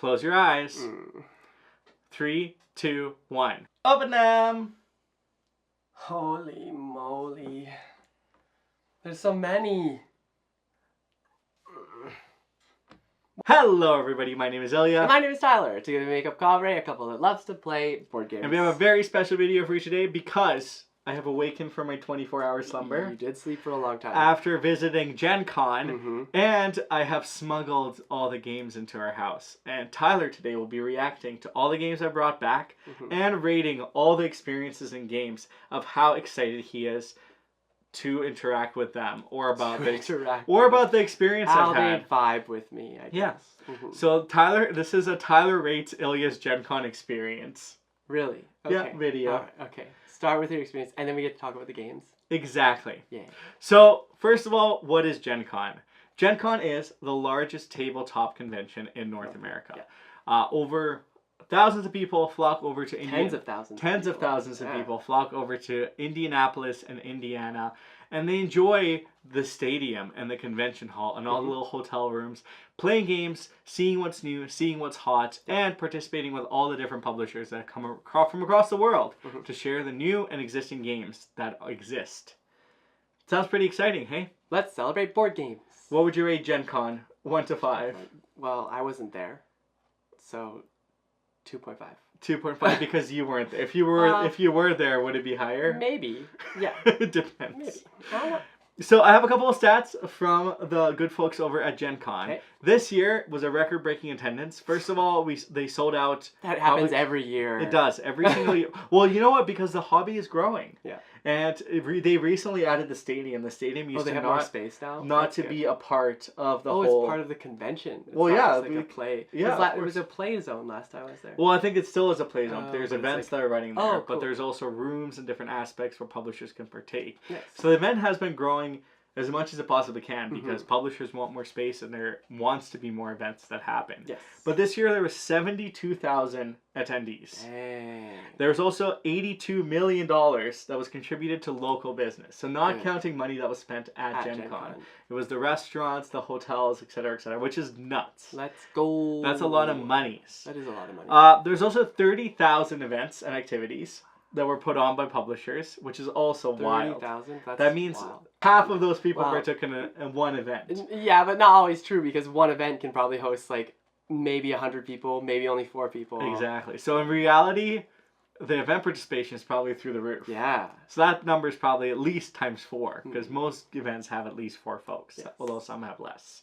Close your eyes. 3, 2, 1. Open them! Holy moly. There's so many. Hello everybody, my name is Ilya. And my name is Tyler. Together we make up Kovray, a couple that loves to play board games. And we have a very special video for you today because I have awakened from my 24-hour slumber. You did sleep for a long time. After visiting Gen Con, and I have smuggled all the games into our house. And Tyler today will be reacting to all the games I brought back and rating all the experiences and games of how excited he is to interact with them or about the experience I've had. They vibe with me, I guess. So Tyler, this is a Tyler rates Ilya's Gen Con experience. Really? Okay. Yeah, video. Right, okay. Start with your experience, and then we get to talk about the games. Exactly. Yeah. So, first of all, what is Gen Con? Gen Con is the largest tabletop convention in North America. Yeah. Over thousands of people flock over to Tens of thousands of people flock over to Indianapolis and Indiana, and they enjoy the stadium and the convention hall and all the little hotel rooms, playing games, seeing what's new, seeing what's hot, and participating with all the different publishers that come from across the world to share the new and existing games that exist. Sounds pretty exciting, hey? Let's celebrate board games. What would you rate Gen Con? 1 to 5. Well, I wasn't there, so 2.5. 2.5 because you weren't there. If you were there, would it be higher? Maybe. Yeah. It depends. Maybe. So I have a couple of stats from the good folks over at Gen Con. Okay. This year was a record-breaking attendance. First of all, they sold out. That happens every year. It does every single year. Well, you know what? Because the hobby is growing. Yeah. And they recently added the stadium. The stadium used to more space now. Not to be a part of the whole. Oh, it's part of the convention. It's well, yeah, just like a play. Yeah, it was a play zone last time I was there. Well, I think it still is a play zone. There's events that are running there, cool. But there's also rooms and different aspects where publishers can partake. Nice. So the event has been growing as much as it possibly can because publishers want more space and there wants to be more events that happen. Yes. But this year there was 72,000 attendees. Dang. There was also $82 million that was contributed to local business. So not counting money that was spent at Gen Con. It was the restaurants, the hotels, etc., which is nuts. Let's go. That's a lot of monies. That is a lot of money. There's also 30,000 events and activities that were put on by publishers, which is also 30, wild. 30,000? That means half of those people partook in one event. Yeah, but not always true because one event can probably host like maybe 100 people, maybe only 4 people. Exactly. So in reality, the event participation is probably through the roof. Yeah. So that number is probably at least times 4 because most events have at least 4 folks, although some have less.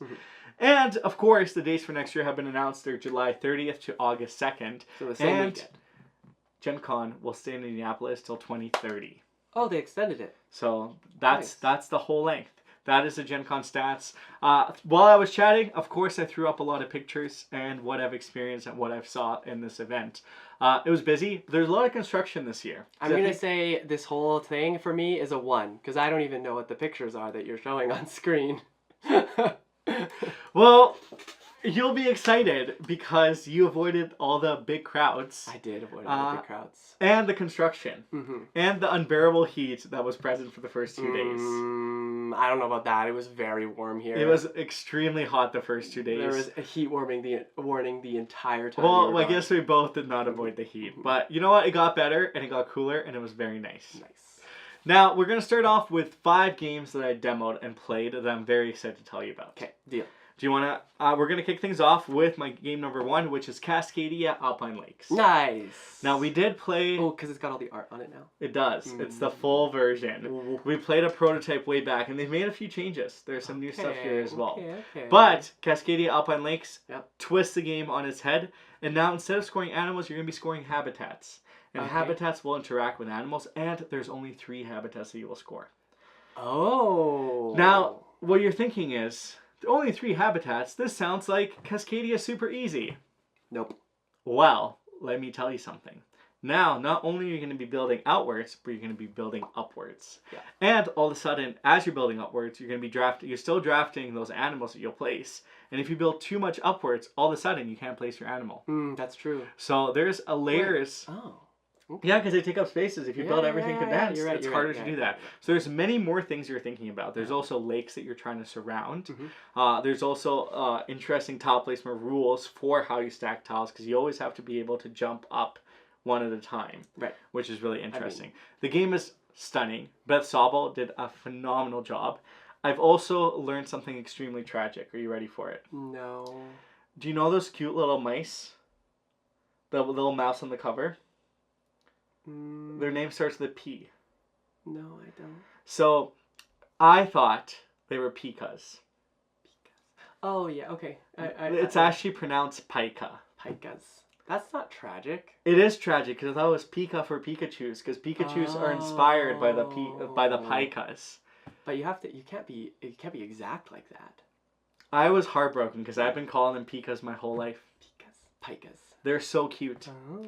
And of course, the dates for next year have been announced. They're July 30th to August 2nd. So the same weekend. Gen Con will stay in Indianapolis till 2030. Oh, they extended it. So that's the whole length. That is the Gen Con stats. While I was chatting, of course, I threw up a lot of pictures and what I've experienced and what I've saw in this event. It was busy. There's a lot of construction this year. I'm going to say this whole thing for me is a 1 because I don't even know what the pictures are that you're showing on screen. Well, you'll be excited because you avoided all the big crowds. I did avoid all the big crowds. And the construction. And the unbearable heat that was present for the first 2 days. I don't know about that. It was very warm here. It was extremely hot the first 2 days. There was a heat warning the entire time. Well, I guess we both did not avoid the heat. But you know what? It got better and it got cooler and it was very nice. Nice. Now, we're going to start off with 5 games that I demoed and played that I'm very excited to tell you about. Okay, deal. Do you want to... we're going to kick things off with my game number 1, which is Cascadia Alpine Lakes. Nice. Now, we did play... Oh, because it's got all the art on it now. It does. It's the full version. We played a prototype way back, and they've made a few changes. There's some new stuff here as well. But Cascadia Alpine Lakes twists the game on its head, and now instead of scoring animals, you're going to be scoring habitats. And habitats will interact with animals, and there's only 3 habitats that you will score. Oh. Now, what you're thinking is... Only 3 habitats. This sounds like Cascadia super easy. Nope. Well, let me tell you something. Now, not only are you going to be building outwards, but you're going to be building upwards. Yeah. And all of a sudden, as you're building upwards, you're going to be you're still drafting those animals that you'll place. And if you build too much upwards, all of a sudden you can't place your animal. That's true. So there's a layers. Oh. Okay. Yeah, because they take up spaces. If you build everything condensed, you're right, it's you're harder right, to right, do that. right. So there's many more things you're thinking about. There's also lakes that you're trying to surround. Mm-hmm. There's also interesting tile placement rules for how you stack tiles, because you always have to be able to jump up one at a time, Right. which is really interesting. The game is stunning. Beth Sobel did a phenomenal job. I've also learned something extremely tragic. Are you ready for it? No. Do you know those cute little mice? The little mouse on the cover? Their name starts with a P. No, I don't. So, I thought they were pikas. Oh, yeah, okay. It's actually pronounced pika. Pikas. That's not tragic. It is tragic because I thought it was Pika for Pikachus, because Pikachus are inspired by the pikas. But you can't be exact like that. I was heartbroken because I've been calling them pikas my whole life. Pikas. They're so cute. Oh.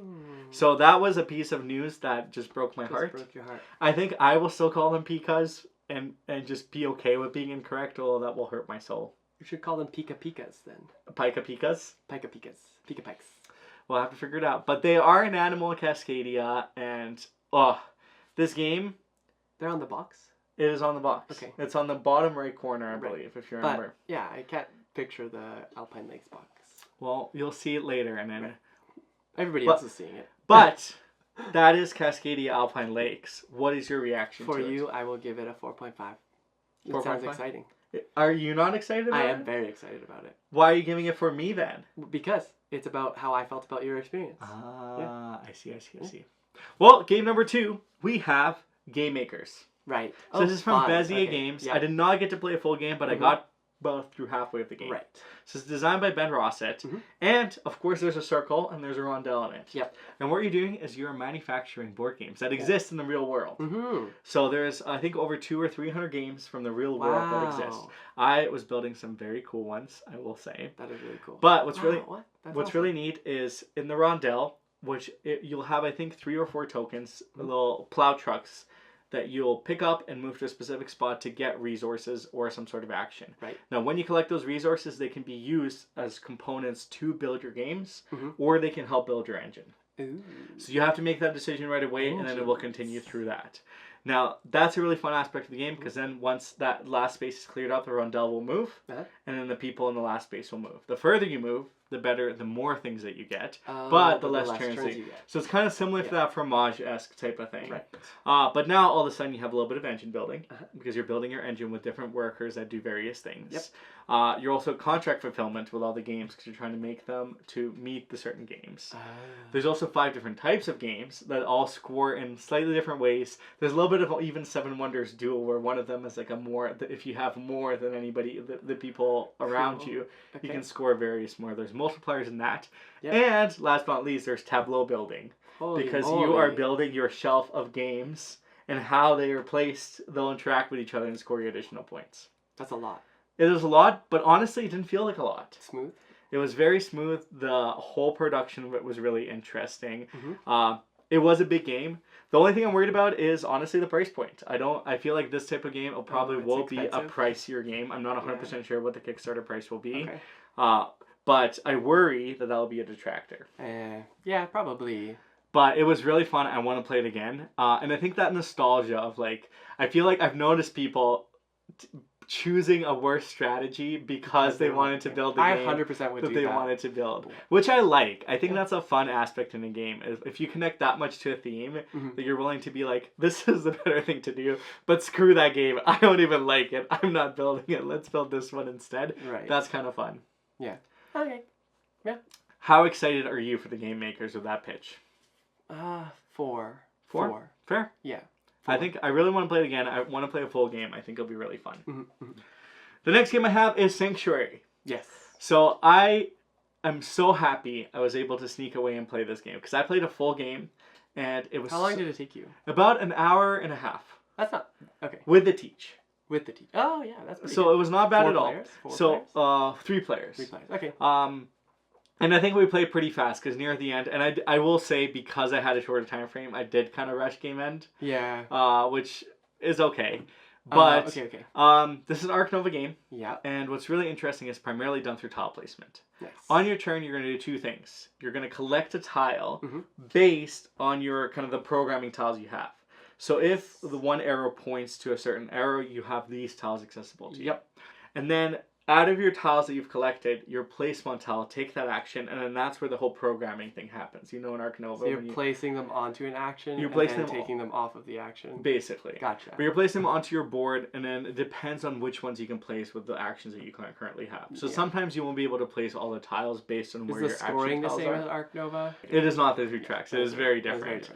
So that was a piece of news that just broke my heart. Broke your heart. I think I will still call them pikas and just be okay with being incorrect, although that will hurt my soul. You should call them Pika Pikas then. Pika pikas? Pika Pikas. Pika Pikes. We'll have to figure it out. But they are an animal in Cascadia, and this game, They're on the box? it is on the box. Okay. It's on the bottom right corner, I believe, if you remember. But, yeah, I can't picture the Alpine Lakes box. Well, you'll see it later, and then. Right. Everybody else is seeing it. But that is Cascadia Alpine Lakes. What is your reaction to it? For you, I will give it a 4.5. It 4.5? sounds exciting. Are you not excited about it? I am very excited about it. Why are you giving it for me then? Because it's about how I felt about your experience. I see. Well, game number 2, we have Game Makers. Right. So this is from Bezier okay. Games. Yeah. I did not get to play a full game, but I got about through halfway of the game. Right. So it's designed by Ben Rossett. And, of course, there's a circle and there's a rondelle in it. Yep. And what you're doing is you're manufacturing board games that exist in the real world. So there's, I think, over 200 or 300 games from the real world that exist. I was building some very cool ones, I will say. That is really cool. But what's awesome. really neat is in the rondelle, you'll have, I think, 3 or 4 tokens, little plow trucks, that you'll pick up and move to a specific spot to get resources or some sort of action. Right. Now, when you collect those resources, they can be used as components to build your games, or they can help build your engine. Ooh. So you have to make that decision right away, and then it will continue through that. Now, that's a really fun aspect of the game, because then once that last space is cleared up, the rondelle will move, and then the people in the last space will move. The further you move, the better, the more things that you get, but the less turns that you get. So it's kind of similar to that Fromage-esque type of thing. Right. But now, all of a sudden, you have a little bit of engine building, because you're building your engine with different workers that do various things. Yep. You're also contract fulfillment with all the games, because you're trying to make them to meet the certain games. There's also 5 different types of games that all score in slightly different ways. There's a little bit of even Seven Wonders Duel, where one of them is like a more, if you have more than anybody, the people around you, you can score various more. There's multipliers in that. Yep. And last but not least, there's tableau building. Because you are building your shelf of games, and how they are placed, they'll interact with each other and score you additional points. That's a lot. It is a lot, but honestly, it didn't feel like a lot. Smooth? It was very smooth. The whole production of it was really interesting. It was a big game. The only thing I'm worried about is, honestly, the price point. I feel like this type of game will be a pricier game. I'm not 100% sure what the Kickstarter price will be. Okay. But I worry that will be a detractor. Yeah, probably. But it was really fun. I want to play it again. And I think that nostalgia of, like, I feel like I've noticed people choosing a worse strategy because they wanted to build the game 100% would that do they that. wanted to build, which I like. I think that's a fun aspect in a game. If you connect that much to a theme, that you're willing to be like, this is the better thing to do, but screw that game. I don't even like it. I'm not building it. Let's build this one instead. Right. That's kind of fun. Yeah. Okay. Yeah. How excited are you for the Game Makers with that pitch? 4. Fair? Yeah. 4. I think I really want to play it again. I want to play a full game. I think it'll be really fun. The next game I have is Sanctuary. Yes. So I am so happy I was able to sneak away and play this game, because I played a full game, and it was... How long did it take you? About an hour and a half. That's not... Okay. With the teach. With the teach. Oh, yeah, that's pretty So good. it was not bad 4 at all. players? 4 so players? 3 players. 3 players. Okay. And I think we played pretty fast, because near the end, and I will say, because I had a shorter time frame, I did kind of rush game end. Yeah. Which is okay. But okay. this is an Arc Nova game. Yeah. And what's really interesting is primarily done through tile placement. Nice. On your turn, you're going to do two things. You're going to collect a tile Mm-hmm. based on your kind of the programming tiles you have. So if the one arrow points to a certain arrow, you have these tiles accessible to you. Yep. And then out of your tiles that you've collected, your place one tile, take that action, and then that's where the whole programming thing happens. You know, in Arc Nova, So you're placing them onto an action, you're and placing then them taking them off of the action. basically. Gotcha. But you're placing them onto your board, and then it depends on which ones you can place with the actions that you currently have. So sometimes you won't be able to place all the tiles based on where your action tiles are. Is the scoring the same as Arc Nova? It is not the 3 tracks. It is very different.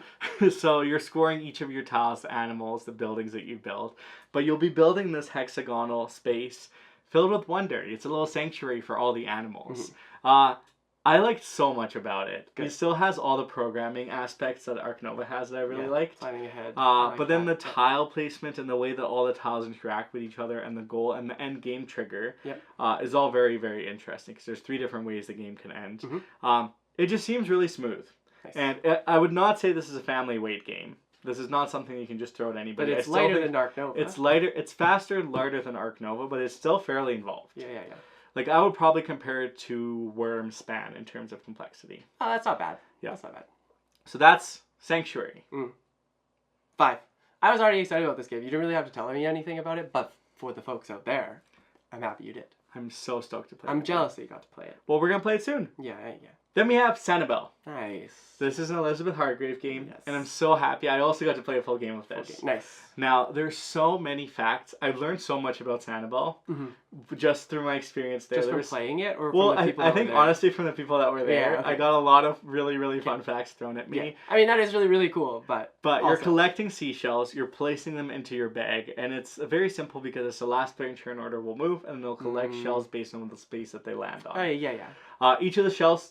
So you're scoring each of your tiles, the animals, the buildings that you build. But you'll be building this hexagonal space filled with wonder. It's a little sanctuary for all the animals. I liked so much about it. Good. It still has all the programming aspects that Arc Nova has that I really liked. Planning ahead. But then the tile placement and the way that all the tiles interact with each other and the goal and the end game trigger is all very, very interesting because there's 3 different ways the game can end. It just seems really smooth. Nice. And I would not say this is a family weight game. This is not something you can just throw at anybody. But it's lighter than Arc Nova. It's lighter. It's faster and lighter than Arc Nova, but it's still fairly involved. Yeah. Like, I would probably compare it to Worm Span in terms of complexity. Oh, that's not bad. Yeah. That's not bad. So that's Sanctuary. 5. I was already excited about this game. You didn't really have to tell me anything about it, but for the folks out there, I'm happy you did. I'm so stoked to play it. I'm jealous that you got to play it. Well, we're going to play it soon. Yeah. Then we have Sanibel. Nice. This is an Elizabeth Hargrave game, and I'm so happy. I also got to play a full game with this. Okay. Nice. Now, there's so many facts. I've learned so much about Sanibel just through my experience there. Just from playing it? Or well, from the people I think honestly from the people that were there. Yeah, okay. I got a lot of really, really fun facts thrown at me. Yeah. I mean, that is really, really cool, but you're collecting seashells, you're placing them into your bag, and it's very simple because it's the last player in turn order will move, and they'll collect shells based on the space that they land on. Oh, yeah. Each of the shell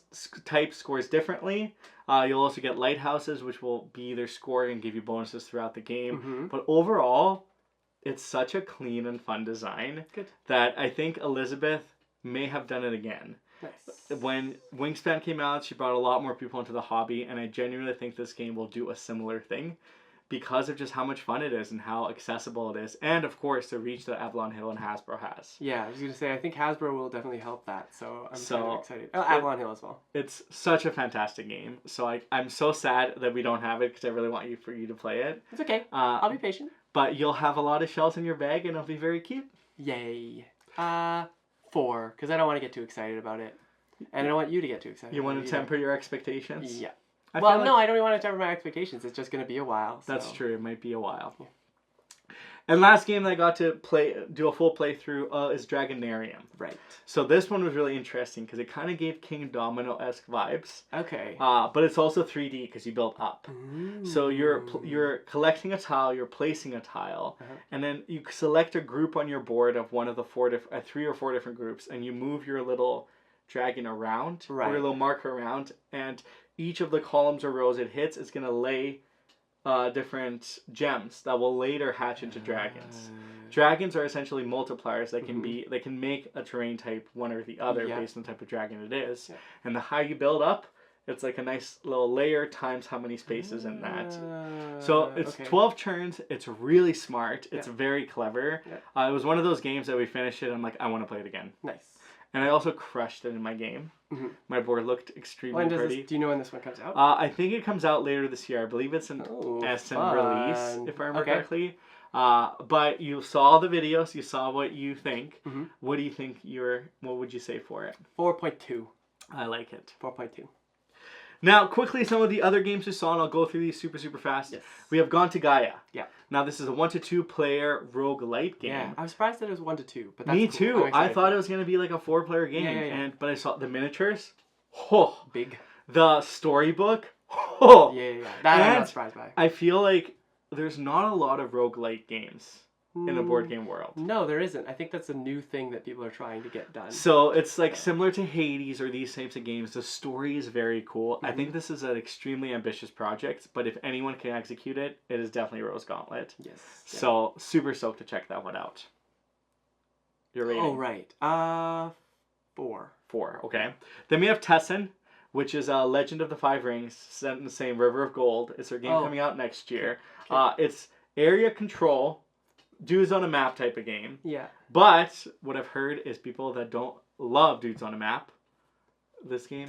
types scores differently. You'll also get lighthouses, which will be either scored and give you bonuses throughout the game. But overall, it's such a clean and fun design that I think Elizabeth may have done it again. Nice. When Wingspan came out, she brought a lot more people into the hobby, and I genuinely think this game will do a similar thing because of just how much fun it is and how accessible it is, and of course the reach that Avalon Hill and Hasbro has. Yeah, I was gonna say I think Hasbro will definitely help that, so I'm kind of excited. Oh, Avalon Hill as well. It's such a fantastic game, so I'm so sad that we don't have it because I really want for you to play it. It's okay. I'll be patient. But you'll have a lot of shells in your bag, and it'll be very cute. Yay. 4, because I don't want to get too excited about it, and I don't want you to get too excited. You want to temper your expectations? Yeah. Well, no, I don't even want to temper my expectations. It's just going to be a while. So. That's true. It might be a while. Yeah. And last game that I got to do a full playthrough is Dragonarium. Right. So this one was really interesting because it kind of gave King Domino-esque vibes. Okay. But it's also 3D because you build up. Ooh. So you're collecting a tile, you're placing a tile, and then you select a group on your board of one of the 3 or 4 different groups, and you move your little dragon around, or your little marker around, and each of the columns or rows it hits is going to lay different gems that will later hatch into dragons. Dragons are essentially multipliers that can they can make a terrain type one or the other based on the type of dragon it is. Yeah. And the higher you build up, it's like a nice little layer times how many spaces in that. So it's 12 turns. It's really smart. It's very clever. Yeah. It was one of those games that we finished it and I'm like, I want to play it again. Nice. And I also crushed it in my game. My board looked extremely pretty. Do you know when this one comes out? I think it comes out later this year. I believe it's an Essen release, if I remember correctly. But you saw the videos. You saw what you think. What do you think what would you say for it? 4.2. I like it. 4.2. Now, quickly, some of the other games we saw, and I'll go through these super, super fast. Yes. We have gone to Gaia. Yeah. Now, this is a 1 to 2 player roguelite game. Yeah, I was surprised that it was 1 to 2. But that's Me cool. too. I thought it was going to be like a 4-player game. But I saw the miniatures. Oh. Big. The storybook. Oh. Yeah. That I'm not surprised by. I feel like there's not a lot of roguelite games in the board game world. No, there isn't. I think that's a new thing that people are trying to get done. So it's like similar to Hades or these types of games. The story is very cool. I think this is an extremely ambitious project, but if anyone can execute it, it is definitely Rose Gauntlet. Yes. So super stoked to check that one out. Your rating? Oh, right. 4. 4, okay. Then we have Tessen, which is Legend of the Five Rings, set in the same River of Gold. It's their game coming out next year. Okay. It's area control Dudes on a Map type of game. Yeah. But what I've heard is people that don't love Dudes on a Map, this game,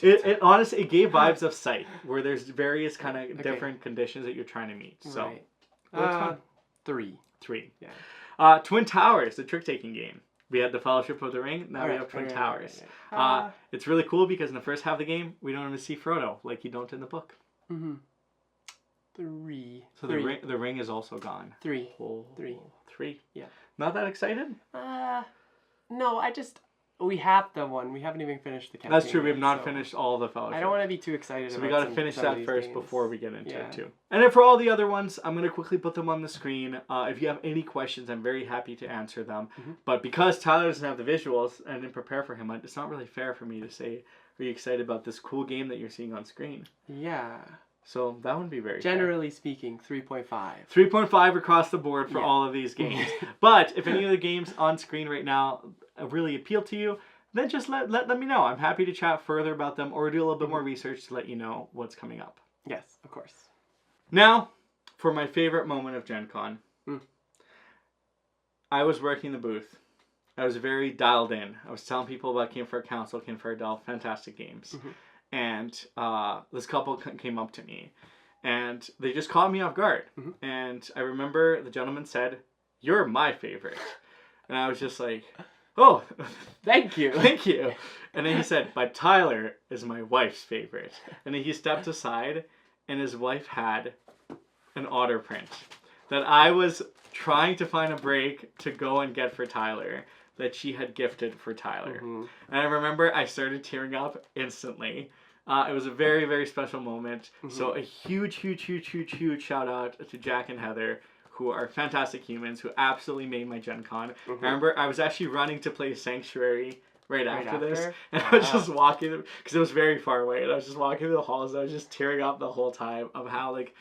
it honestly, it gave vibes of Sight, where there's various kind of different conditions that you're trying to meet. So, right. What's fun? 3. Yeah. Twin Towers, the trick-taking game. We had the Fellowship of the Ring, now we have Twin Towers. Right. It's really cool because in the first half of the game, we don't even see Frodo, like you don't in the book. 3. So the ring is also gone. 3. Oh, 3. 3? Yeah. Not that excited? No, we have the one. We haven't even finished the campaign. That's true. We have not finished all the Fellowship. I don't want to be too excited. So about we got to some finish of that these first games. before we get into it too. And then for all the other ones, I'm going to quickly put them on the screen. If you have any questions, I'm very happy to answer them. But because Tyler doesn't have the visuals and I didn't prepare for him, it's not really fair for me to say, are you excited about this cool game that you're seeing on screen? Yeah. So that wouldn't be very Generally speaking, 3.5. 3.5 across the board for all of these games. But if any of the games on screen right now really appeal to you, then just let me know. I'm happy to chat further about them or do a little bit more research to let you know what's coming up. Yes, of course. Now, for my favorite moment of Gen Con. I was working the booth. I was very dialed in. I was telling people about Campfire Council, Campfire Delve, fantastic games. And this couple came up to me. And they just caught me off guard. And I remember the gentleman said, "You're my favorite." And I was just like... "Oh, thank you." Thank you. And then he said, "But Tyler is my wife's favorite." And then he stepped aside and his wife had an Otter print that I was trying to find a break to go and get for Tyler that she had gifted for Tyler. And I remember I started tearing up instantly. It was a very, very special moment. So a huge shout out to Jack and Heather, who are fantastic humans, who absolutely made my Gen Con. I remember I was actually running to play Sanctuary right after this. And I was just walking, because it was very far away, and I was just walking through the halls, and I was just tearing up the whole time of how, like,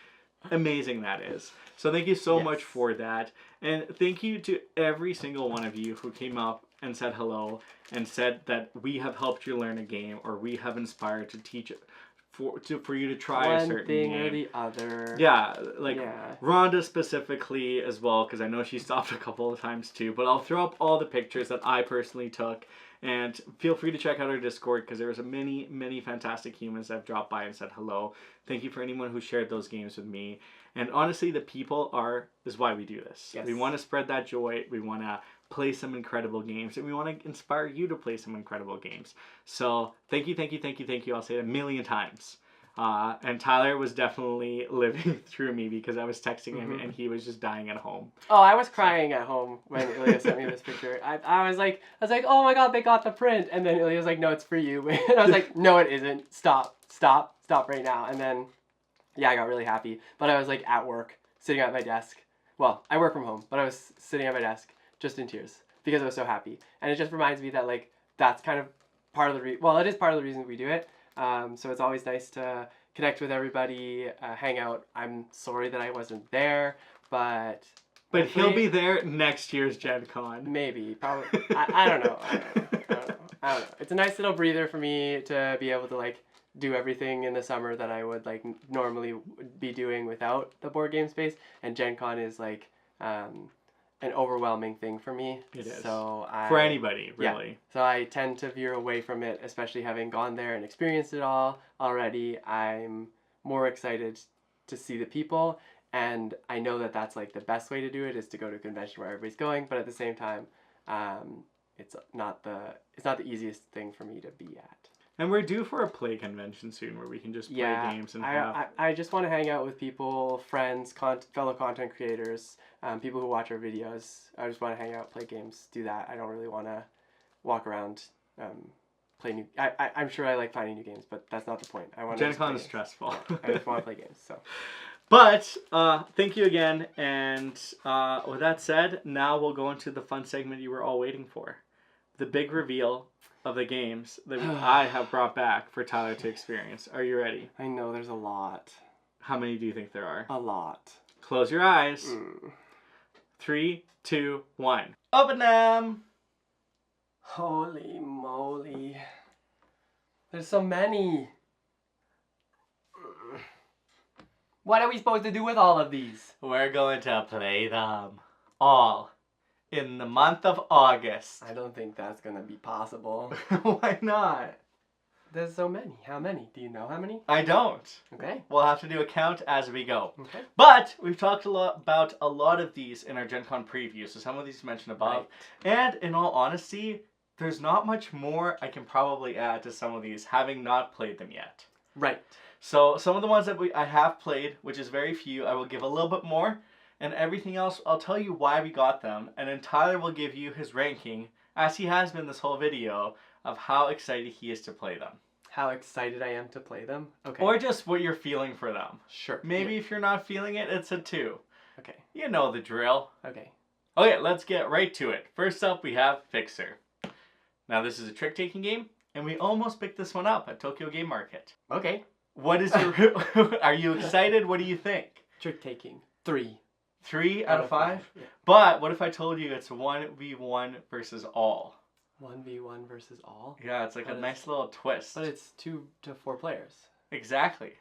amazing that is. So thank you so much for that. And thank you to every single one of you who came up and said hello and said that we have helped you learn a game or we have inspired to teach it. For you to try a certain thing game. or the other. Yeah, like Rhonda specifically as well, because I know she stopped a couple of times too. But I'll throw up all the pictures that I personally took, and feel free to check out our Discord because there was many fantastic humans that have dropped by and said hello. Thank you for anyone who shared those games with me. And honestly, the people is why we do this. We want to spread that joy. We want to play some incredible games, and we want to inspire you to play some incredible games. So thank you. I'll say it a million times. And Tyler was definitely living through me because I was texting him and he was just dying at home. Oh, I was crying at home when Ilya sent me this picture. I was like, oh my god, they got the print. And then Ilya was like, no, it's for you. And I was like, no, it isn't. Stop right now. And then, I got really happy. But I was like at work, sitting at my desk. Well, I work from home, but I was sitting at my desk just in tears because I was so happy. And it just reminds me that, like, that's kind of part of the it is part of the reason we do it. So it's always nice to connect with everybody, hang out. I'm sorry that I wasn't there, but he'll be there next year's Gen Con. Maybe, probably. I don't know. I don't know. It's a nice little breather for me to be able to, like, do everything in the summer that I would, like, normally be doing without the board game space. And Gen Con is, like, an overwhelming thing for me. It is. So for anybody, really. Yeah. So I tend to veer away from it, especially having gone there and experienced it all already. I'm more excited to see the people, and I know that that's, like, the best way to do it is to go to a convention where everybody's going, but at the same time, it's not the easiest thing for me to be at. And we're due for a play convention soon where we can just play games and I just want to hang out with people, friends, fellow content creators, people who watch our videos. I just want to hang out, play games, do that. I don't really want to walk around, play new... I'm sure I like finding new games, but that's not the point. Gen Con is stressful. I just want to play games, so... But, thank you again, and with that said, now we'll go into the fun segment you were all waiting for. The big reveal of the games that I have brought back for Tyler to experience. Are you ready? I know there's a lot. How many do you think there are? A lot. Close your eyes. 3, 2, 1. Open them! Holy moly. There's so many. What are we supposed to do with all of these? We're going to play them. all in the month of August. I don't think that's gonna be possible. Why not? There's so many. How many? Do you know how many? I don't. Okay. We'll have to do a count as we go. Okay. But we've talked about a lot of these in our Gen Con preview, so some of these mentioned above. Right. And in all honesty, there's not much more I can probably add to some of these, having not played them yet. Right. So some of the ones that I have played, which is very few, I will give a little bit more. And everything else, I'll tell you why we got them. And then Tyler will give you his ranking, as he has been this whole video, of how excited he is to play them. How excited I am to play them? Okay. Or just what you're feeling for them. Sure. Maybe if you're not feeling it, it's a 2. Okay. You know the drill. Okay. Okay, let's get right to it. First up, we have Fixer. Now, this is a trick-taking game, and we almost picked this one up at Tokyo Game Market. Okay. What is your... Are you excited? What do you think? Trick taking. 3. 3 out of 5? Yeah. But what if I told you it's 1v1 versus all? 1v1 versus all? Yeah, it's like a nice little twist. But it's 2 to 4 players. Exactly.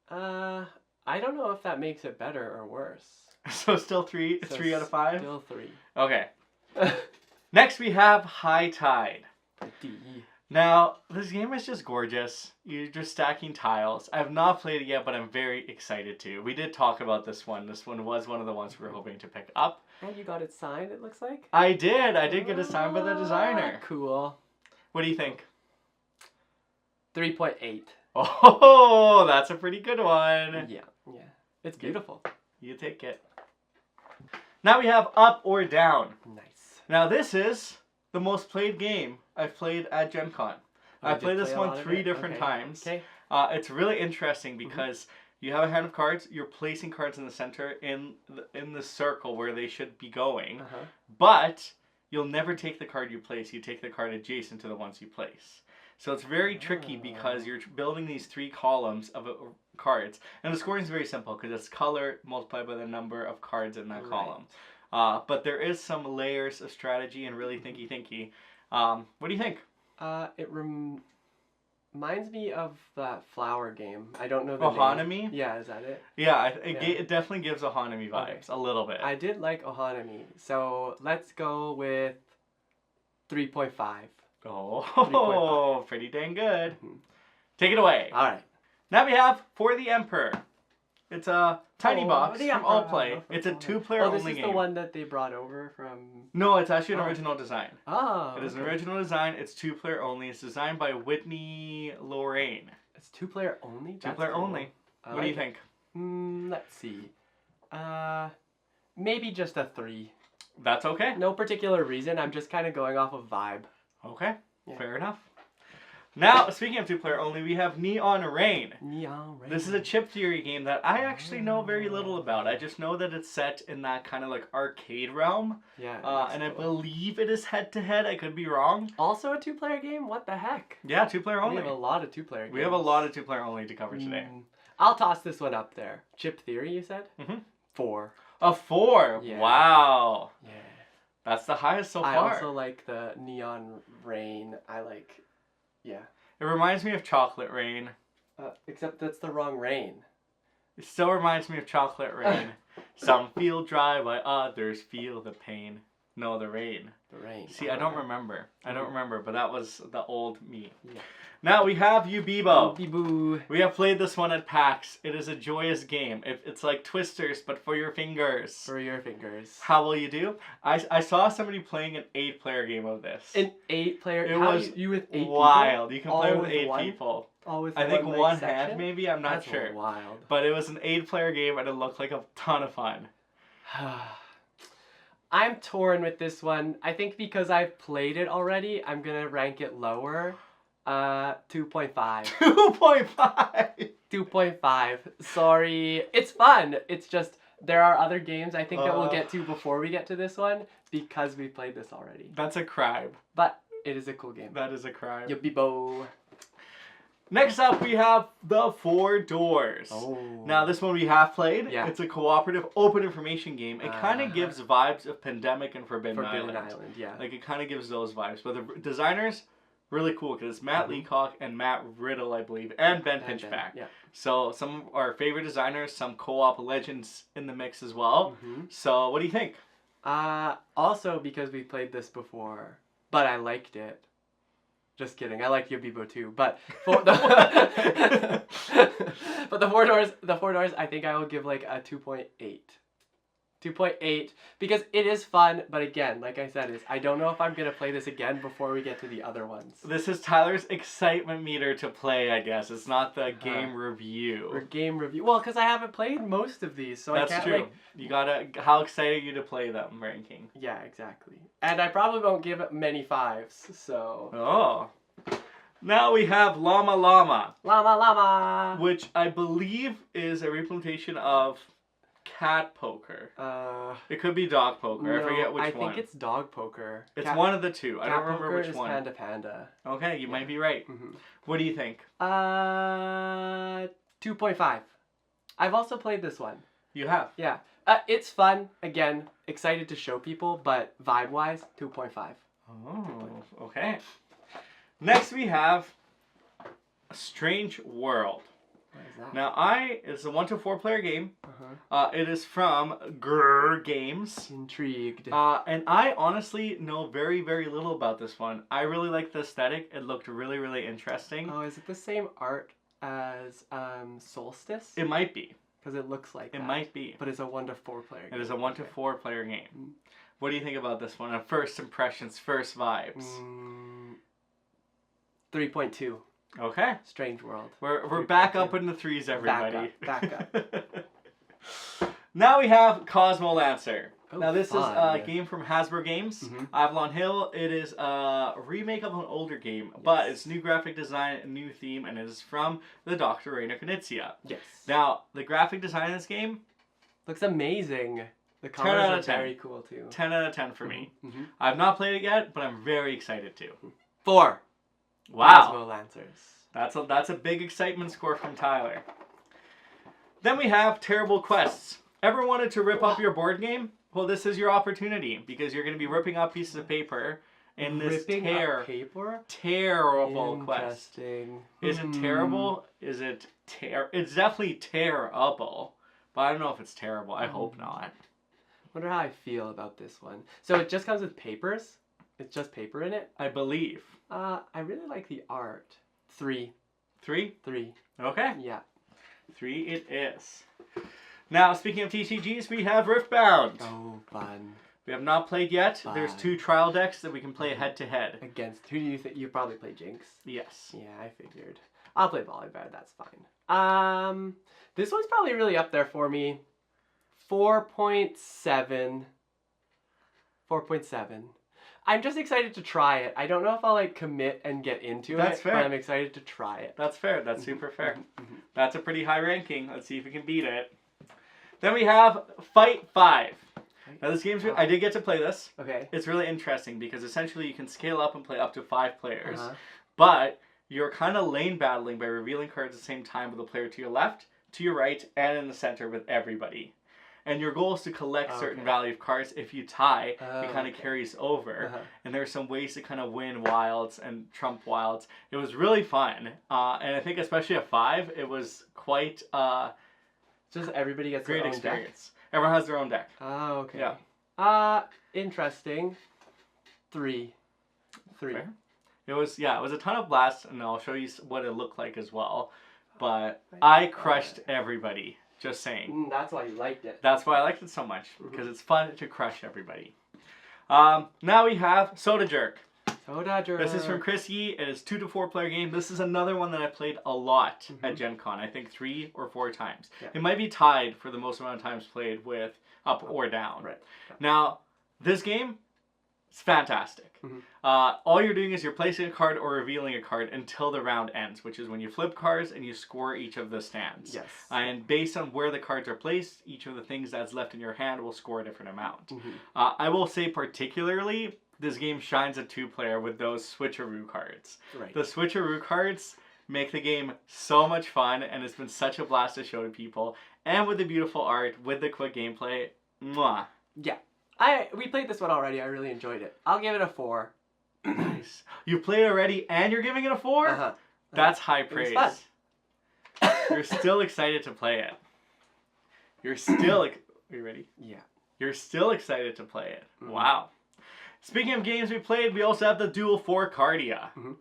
I don't know if that makes it better or worse. So still 3 out of 5? Still 3. Okay. Next we have High Tide. D. Now, this game is just gorgeous. You're just stacking tiles. I have not played it yet, but I'm very excited to. We did talk about this one. This one was one of the ones we were hoping to pick up. And you got it signed, it looks like? I did. I did get it signed by the designer. Cool. What do you think? 3.8. Oh, that's a pretty good one. Yeah. It's beautiful. You take it. Now we have Up or Down. Nice. Now this is the most played game I've played at Gen Con. I played this one 3 different times. Okay. It's really interesting because you have a hand of cards. You're placing cards in the center in the circle where they should be going. But you'll never take the card you place. You take the card adjacent to the ones you place. So it's very tricky because you're building these 3 columns of cards. And the scoring is very simple because it's color multiplied by the number of cards in that column. But there is some layers of strategy and really thinky. What do you think? It reminds me of that flower game. I don't know the Hanami? name. Yeah, is that it? Yeah, it definitely gives a Hanami vibes, a little bit. I did like Hanami, so let's go with 3.5. Oh, pretty dang good. Take it away. All right. Now we have For the Emperor. It's a tiny box from All Play. It's a 2-player only game. This is the one that they brought over from... No, it's actually an original design. Oh. It is an original design. It's 2-player only. It's designed by Whitney Lorraine. It's 2-player only? 2-player only. What do you think? Let's see. Maybe just a 3. That's okay. No particular reason. I'm just kind of going off of vibe. Okay. Yeah. Fair enough. Now, speaking of 2-player only, we have Neon Rain. Neon Rain. This is a chip theory game that I actually know very little about. I just know that it's set in that kind of like arcade realm. Yeah. And I believe it is head-to-head. I could be wrong. Also a 2-player game? What the heck? Yeah, 2-player only. We have a lot of 2-player games. We have a lot of 2-player only to cover today. I'll toss this one up there. Chip theory, you said? 4. A 4? Yeah. Wow. Yeah. That's the highest so far. I also like the Neon Rain. Yeah. It reminds me of Chocolate Rain. Except that's the wrong rain. It still reminds me of Chocolate Rain. Some feel dry while others feel the pain. No, the rain. The rain. See, I don't remember. I don't remember, but that was the old me. Yeah. Now we have Yubibo. Yubibo. We have played this one at PAX. It is a joyous game. It's like Twisters, but for your fingers. For your fingers. How will you do? I saw somebody playing an 8-player game of this. An 8-player? It was you with 8 wild. People? You can play with 8 people. All with I think one section? hand maybe. I'm not That's sure. Wild. But it was an 8-player game and it looked like a ton of fun. I'm torn with this one. I think because I've played it already, I'm gonna rank it lower. 2.5. 2.5. 2.5. Sorry. It's fun. It's just there are other games I think that we'll get to before we get to this one because we played this already. That's a crime. But it is a cool game. That is a crime. Yubibo. Next up, we have The Four Doors. Oh. Now, this one we have played. Yeah. It's a cooperative open information game. It kind of gives vibes of Pandemic and Forbidden Island. Yeah. Like, it kind of gives those vibes. But the designers, really cool because it's Matt Leacock and Matt Riddle, I believe, and Ben Pinchback. Yeah. So, some of our favorite designers, some co-op legends in the mix as well. So, what do you think? Also because we played this before, but I liked it. Just kidding. I liked Yubibo too, but for the but the four doors, I think I will give like a 2.8. 2.8 because it is fun, but again, like I said, I don't know if I'm gonna play this again before we get to the other ones. This is Tyler's excitement meter to play, I guess. It's not the game review. Or game review. Well, because I haven't played most of these, so That's I can't. true. You gotta. How excited are you to play them? Ranking. Yeah, exactly. And I probably won't give it many 5s. So. Oh. Now we have Llama Llama. Llama Llama. Which I believe is a reimplementation of cat poker. It could be dog poker. No, I forget which one. I think it's dog poker. It's one of the two. I don't remember poker which is one. Panda Panda. Okay, you might be right. Mm-hmm. What do you think? 2.5. I've also played this one. You have. Yeah. It's fun. Again, excited to show people, but vibe-wise, 2.5. Oh, okay. Next we have A Strange World. What is that? Now, it's a 1 to 4 player game. Uh-huh. It is from Grrr Games. Intrigued. And I honestly know very, very little about this one. I really like the aesthetic. It looked really, really interesting. Oh, is it the same art as Solstice? It might be. Because it looks like It might be. But it's a 1 to 4 player game. It is a 1 to 4 player game. What do you think about this one? First impressions, first vibes. 3.2. Okay. Strange World. We're back up in the 3s, everybody. Back up. Now we have Cosmolancer. Oh, now this fun. is a game from Hasbro Games, Avalon Hill. It is a remake of an older game, but it's new graphic design, new theme, and it is from the Dr. Reina Knizia. Yes. Now, the graphic design of this game... Looks amazing. The 10 out colors of are 10. very cool too. 10 out of 10 for me. I've not played it yet, but I'm very excited to. 4. Wow. Cosmolancers. That's a big excitement score from Tyler. Then we have Tearable Quests. Ever wanted to rip up your board game? Well, this is your opportunity because you're going to be ripping up pieces of paper in this terrible quest. Is it terrible? Is it It's definitely terrible, but I don't know if it's terrible. I hope not. Wonder how I feel about this one. So it just comes with papers? It's just paper in it? I believe. I really like the art. 3. 3? 3. Okay. Yeah. 3 it is. Now, speaking of TCGs, we have Riftbound. Oh, fun. We have not played yet. Fun. There's 2 trial decks that we can play head-to-head. Against, who do you think? You probably play Jinx. Yes. Yeah, I figured. I'll play Volleyball, that's fine. This one's probably really up there for me. 4.7. 4.7. I'm just excited to try it. I don't know if I'll like commit and get into That's it, fair. but I'm excited to try it. That's fair. That's super fair. That's a pretty high ranking. Let's see if we can beat it. Then we have Fight 5. Now this game's I did get to play this. Okay. It's really interesting because essentially you can scale up and play up to 5 players. But you're kind of lane battling by revealing cards at the same time with a player to your left, to your right, and in the center with everybody. And your goal is to collect certain value of cards. If you tie, it kind of carries over. And there's some ways to kind of win wilds and trump wilds. It was really fun. And I think especially at 5, it was quite just everybody gets great their own experience. Deck? Everyone has their own deck. Oh, okay. Yeah. Interesting. 3. 3. Fair. It was a ton of blasts, and I'll show you what it looked like as well. But I crushed everybody. Just saying. That's why you liked it. That's why I liked it so much, because it's fun to crush everybody. Now we have Soda Jerk. Soda Jerk. This is from Chris Yee. It is 2 to 4 player game. This is another one that I played a lot at Gen Con. I think 3 or 4 times. Yeah. It might be tied for the most amount of times played with Up or Down. Right. Now, this game is fantastic. All you're doing is you're placing a card or revealing a card until the round ends, which is when you flip cards and you score each of the stands. Yes. And based on where the cards are placed, each of the things that's left in your hand will score a different amount. I will say particularly, this game shines a 2-player with those switcheroo cards. Right. The switcheroo cards make the game so much fun, and it's been such a blast to show to people. And with the beautiful art, with the quick gameplay, mwah. Yeah. We played this one already. I really enjoyed it. I'll give it a 4. Nice. You played already and you're giving it a 4? That's high praise. You're still excited to play it. You're still... Are you ready? Yeah. You're still excited to play it. Mm-hmm. Wow. Speaking of games we played, we also have the Duel for Cardia. Mm-hmm.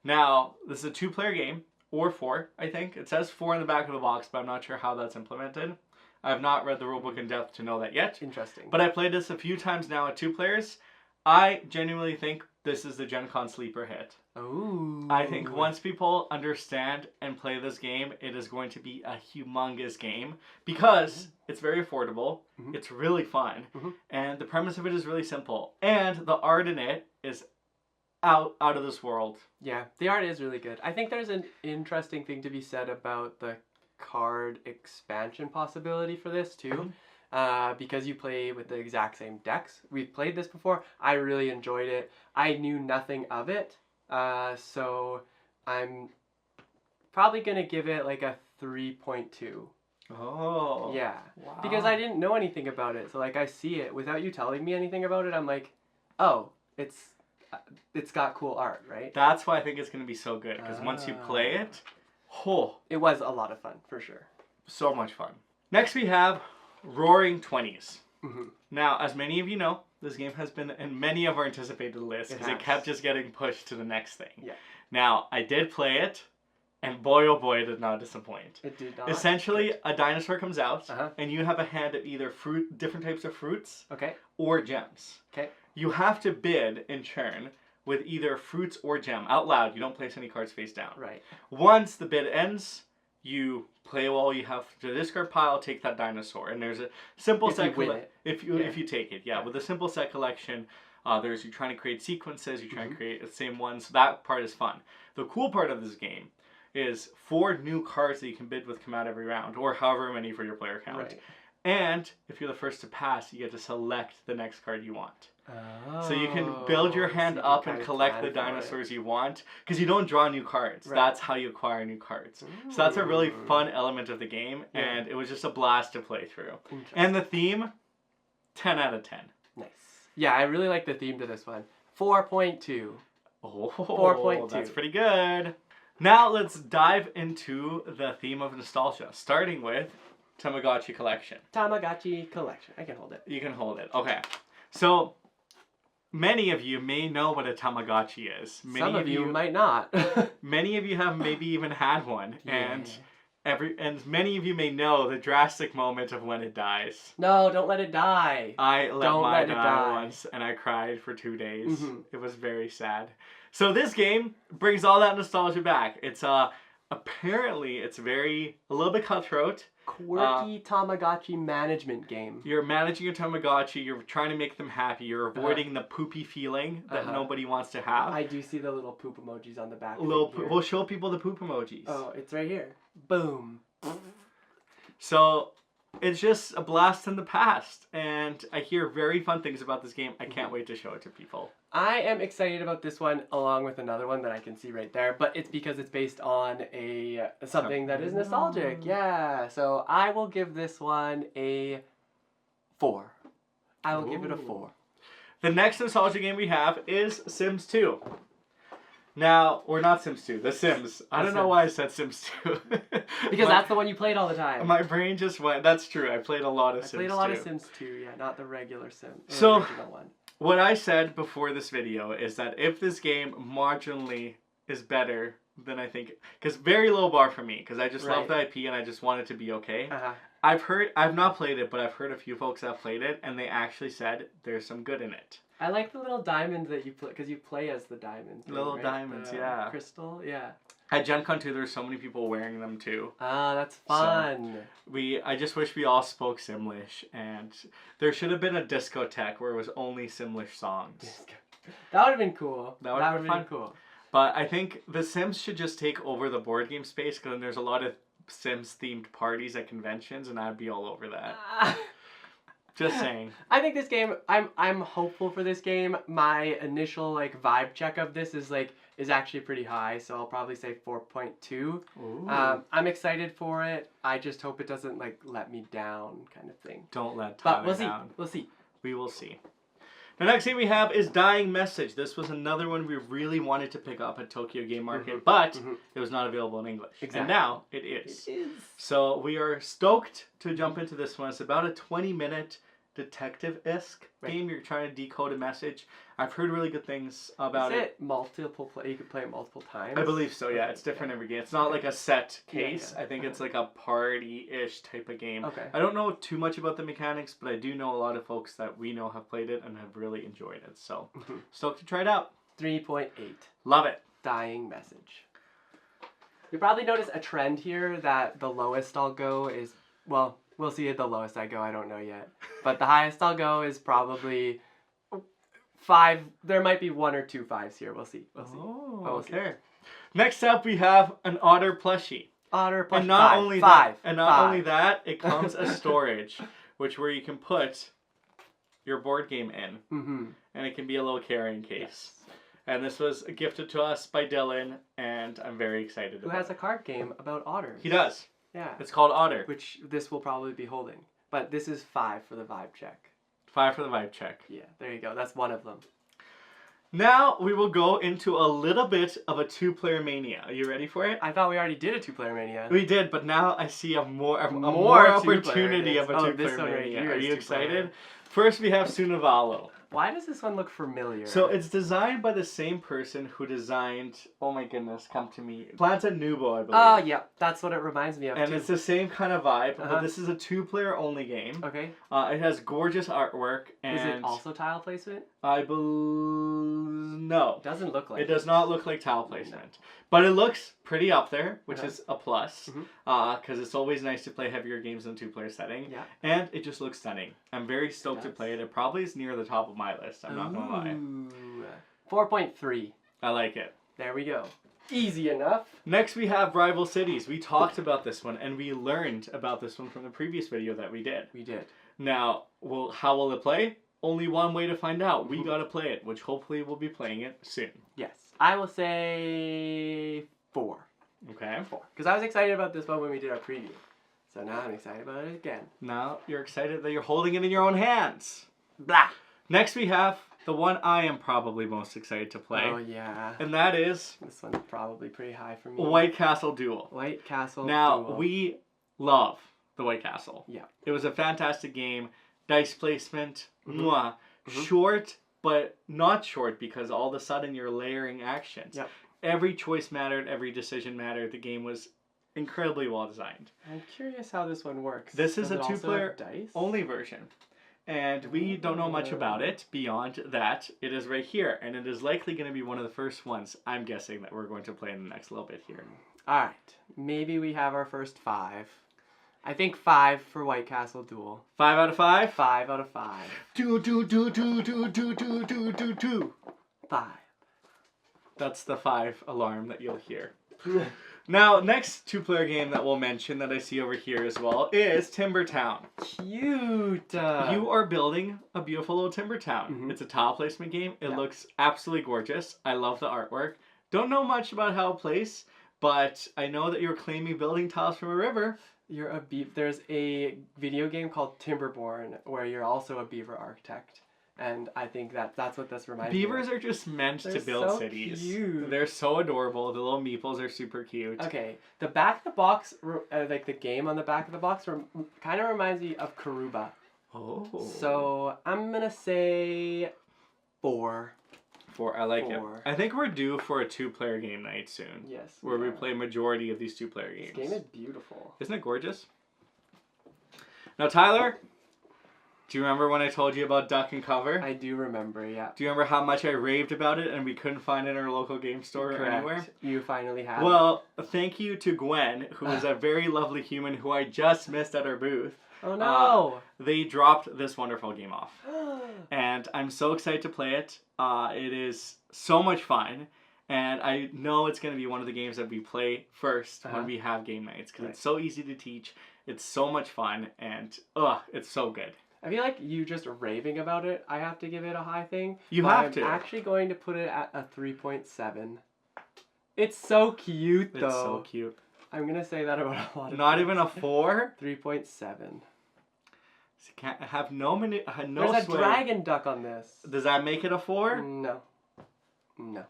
Now, this is a 2-player game, or 4, I think. It says 4 in the back of the box, but I'm not sure how that's implemented. I have not read the rulebook in depth to know that yet. Interesting. But I played this a few times now at 2 players. I genuinely think this is the Gen Con sleeper hit. Ooh. I think once people understand and play this game, it is going to be a humongous game because it's very affordable, it's really fun, and the premise of it is really simple. And the art in it is out of this world. Yeah, the art is really good. I think there's an interesting thing to be said about the card expansion possibility for this too. Because you play with the exact same decks. We've played this before. I really enjoyed it. I knew nothing of it. So I'm probably going to give it like a 3.2. Oh. Yeah. Wow. Because I didn't know anything about it. So like I see it without you telling me anything about it. I'm like, oh, it's got cool art, right? That's why I think it's going to be so good. Because once you play it, it was a lot of fun for sure. So much fun. Next we have Roaring 20s. Now, as many of you know, this game has been in many of our anticipated lists because it kept just getting pushed to the next thing. Yeah. Now, I did play it, and boy oh boy, it did not disappoint. It did not. Essentially, a dinosaur comes out, and you have a hand of either different types of fruits, or gems. Okay. You have to bid in turn with either fruits or gem out loud. You don't place any cards face down. Right. Once the bid ends, you play all you have to the discard pile, take that dinosaur, and there's a simple set. If you take it, with a simple set collection, you're trying to create sequences, you're trying to create the same ones. So that part is fun. The cool part of this game is 4 new cards that you can bid with come out every round, or however many for your player count. Right. And if you're the first to pass, you get to select the next card you want. Oh, so you can build your hand up and collect the dinosaurs you want, because you don't draw new cards. Right. That's how you acquire new cards. Ooh. So that's a really fun element of the game, and it was just a blast to play through. And the theme, 10 out of 10. Nice. Yeah, I really like the theme to this one. 4.2. Oh, 4.2. That's pretty good. Now let's dive into the theme of nostalgia, starting with Tamagotchi Collection. Tamagotchi Collection. I can hold it. You can hold it. Okay. So, many of you may know what a Tamagotchi is. Some of you might not. Many of you have maybe even had one. Yeah. And many of you may know the drastic moment of when it dies. No, don't let it die. I let mine die once, and I cried for 2 days. It was very sad. So this game brings all that nostalgia back. It's apparently it's a little bit cutthroat. Quirky Tamagotchi management game. You're managing your Tamagotchi, you're trying to make them happy, you're avoiding the poopy feeling that nobody wants to have. I do see the little poop emojis on the back. We'll show people the poop emojis. Oh, it's right here. Boom. So, it's just a blast in the past, and I hear very fun things about this game. I can't wait to show it to people. I am excited about this one along with another one that I can see right there, but it's because it's based on something that is nostalgic. Yeah, so I will give this one a 4. I will give it a 4. The next nostalgia game we have is Sims 2. Now, or not Sims 2, The Sims. I don't know why I said Sims 2. Because that's the one you played all the time. My brain just went, that's true, I played a lot of Sims 2. I played a lot of Sims 2, yeah, not the regular Sim. So, original one. What I said before this video is that if this game marginally is better than I think, because very low bar for me, because I just love the IP and I just want it to be okay. I've not played it, but I've heard a few folks that have played it, and they actually said there's some good in it. I like the little diamonds that you play, because you play as the diamonds. Diamonds, yeah. Crystal, yeah. At Gen Con 2, there's so many people wearing them too. Ah, that's fun. So I just wish we all spoke Simlish, and there should have been a discotheque where it was only Simlish songs. That would have been cool. That would have been fun. Cool. But I think The Sims should just take over the board game space, because there's a lot of Sims-themed parties at conventions, and I'd be all over that. Just saying. I think this game, I'm hopeful for this game. My initial vibe check of this is actually pretty high, so I'll probably say 4.2. I'm excited for it. I just hope it doesn't let me down, kind of thing. Don't let Tyler down. We'll see. We will see. The next game we have is Dying Message. This was another one we really wanted to pick up at Tokyo Game Market, but it was not available in English. Exactly. And now it is. It is. So we are stoked to jump into this one. It's about a 20-minute detective-esque Right. game. You're trying to decode a message. I've heard really good things about Is it multiple play? You could play it multiple times. I believe so, yeah. It's different every game. It's not like a set case. Yeah. I think it's like a party-ish type of game. Okay. I don't know too much about the mechanics, but I do know a lot of folks that we know have played it and have really enjoyed it. So, stoked to try it out. 3.8. Love it. Dying message. You probably notice a trend here that the lowest I'll go is, well, we'll see at the lowest I go, I don't know yet. But the highest I'll go is probably 5. There might be 1 or 2 5s here. We'll see. We'll see. Oh, We'll see. okay. Next up, we have an Otter plushie. Otter plus And not 5. only 5. that, and not only that, it comes as storage, where you can put your board game in, Mm-hmm. and it can be a little carrying case. Yes. And this was gifted to us by Dylan, and I'm very excited Who about has it. a card game about otters. He does. Yeah. It's called Otter. Which this will probably be holding. But this is 5 for the vibe check. 5 for the vibe check. Yeah, there you go. That's one of them. Now we will go into a little bit of a 2-player mania. Are you ready for it? I thought we already did a 2-player mania. We did, but now I see a more More opportunity two-player of a it is. 2-player This one right mania. here Are is you 2-player. excited? First, we have Suna Valo. Why does this one look familiar? So it's designed by the same person who designed, oh my goodness, come to me, Planta Nubo, I believe. Oh, yeah. That's what it reminds me of, And too. it's the same kind of vibe, Uh-huh. but this is a 2-player only game. Okay. It has gorgeous artwork, and Is it also tile placement? I believe no. It doesn't look like It does not look like tile placement, but it looks pretty up there, which Uh-huh. is a plus, Mhm. because it's always nice to play heavier games in a 2-player setting, Yeah. and it just looks stunning. I'm very stoked to does. play it. It probably is near the top of my list. I'm not gonna lie. Ooh. 4.3. I like it. There we go. Easy enough. Next, we have Rival Cities. We talked about this one, and we learned about this one from the previous video that we did. We did. Now, how will it play? Only one way to find out. We gotta play it, which hopefully we'll be playing it soon. Yes. I will say 4. Okay? 4. Because I was excited about this one when we did our preview. So now I'm excited about it again. Now you're excited that you're holding it in your own hands. Blah. Next, we have the one I am probably most excited to play, Oh, yeah. and that is This one's probably pretty high for me. White Castle Duel. White Castle Now, Duel. we love the White Castle. Yeah. It was a fantastic game. Dice placement, Mhm. mwah. Mhm. Short, but not short because all of a sudden you're layering actions. Yep. Every choice mattered, every decision mattered. The game was incredibly well designed. I'm curious how this one works. This is Does a it also 2-player have dice? only version. And we don't know much about it beyond that. It is right here, and it is likely going to be one of the first ones, I'm guessing, that we're going to play in the next little bit here. Alright. Maybe we have our first 5. I think 5 for White Castle Duel. 5 out of 5? 5 out of 5. 5. That's the 5 alarm that you'll hear. Now, next 2-player game that we'll mention that I see over here as well is Timber Town. Cute. You are building a beautiful little Timber Town. Mhm. It's a tile placement game. It Yeah. looks absolutely gorgeous. I love the artwork. Don't know much about how it plays, but I know that you're claiming building tiles from a river. You're a There's a video game called Timberborn where you're also a beaver architect. And I think that's what this reminds me Beavers of. are just meant They're to build so cities. cute. They're so adorable. The little meeples are super cute. Okay, the back of the box, like the game on the back of the box, kind of reminds me of Karuba. Oh. So I'm gonna say 4. 4. I like 4. it. I think we're due for a 2-player game night soon. Yes. Where we are. play majority of these 2-player This games. game is beautiful. Isn't it gorgeous? Now, Tyler, do you remember when I told you about Duck and Cover? I do remember, yeah. Do you remember how much I raved about it and we couldn't find it in our local game store or Correct. anywhere? You finally have Well, thank you to Gwen, who is a very lovely human who I just missed at our booth. it. Oh no! They dropped this wonderful game off. And I'm so excited to play it. It is so much fun. And I know it's going to be one of the games that we play first when we have game nights. Because it's so easy to teach. It's so much fun. And, it's so good. I feel like you just raving about it, I have to give it a high thing. You but have to. I'm actually going to put it at a 3.7. It's so cute, though. It's so cute. I'm going to say that about a lot of Not things. even a 4? So 3.7. you can't have no There's sway. a dragon duck on this. Does that make it a 4? No. No.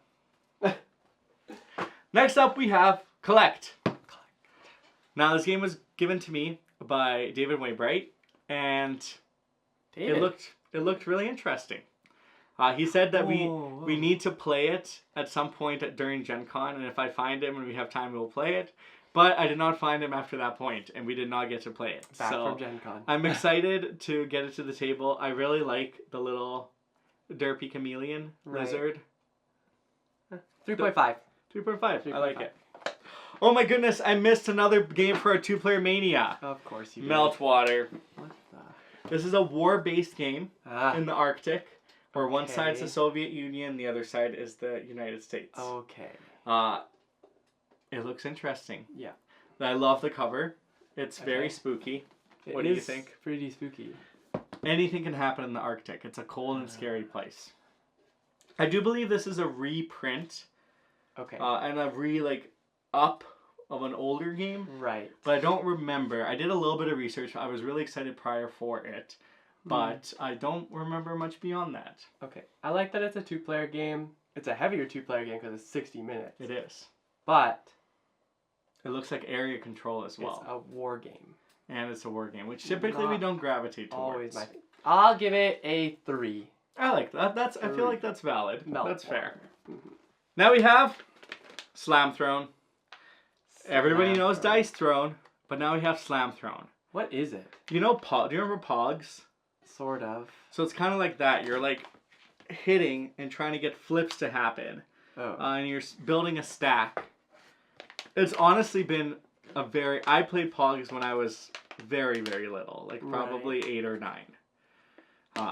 Next up, we have Collect. Now, this game was given to me by David Waybright, and It looked really interesting. He said that we need to play it at some point during Gen Con, and if I find him and we have time, we'll play it. But I did not find him after that point, and we did not get to play it. Back from Gen Con. I'm excited to get it to the table. I really like the little derpy chameleon lizard. 3.5. 3.5. I like it. Oh my goodness, I missed another game for our 2-player mania. Of course you did. Meltwater. What the? This is a war-based game in the Arctic, where one side's the Soviet Union, the other side is the United States. Okay. It looks interesting. Yeah. I love the cover. It's very spooky. What do you think? Pretty spooky. Anything can happen in the Arctic. It's a cold and scary place. I do believe this is a reprint. Okay. And a up of an older game. Right. But I don't remember. I did a little bit of research. I was really excited prior for it. But I don't remember much beyond that. Okay. I like that it's a 2-player game. It's a heavier 2-player game because it's 60 minutes. It is. But it looks like area control as well. It's a war game. And it's a war game, which typically we don't gravitate towards. Always my thing. I'll give it a 3. I like that. I feel like that's valid. That's fair. Mm-hmm. Now we have Slam Throne. Everybody knows Dice Throne, but now we have Slam Throne. What is it? You know, do you remember Pogs? Sort of. So it's kind of like that. You're like hitting and trying to get flips to happen. Oh. And you're building a stack. It's honestly been I played Pogs when I was very, very little. Like probably 8 or 9.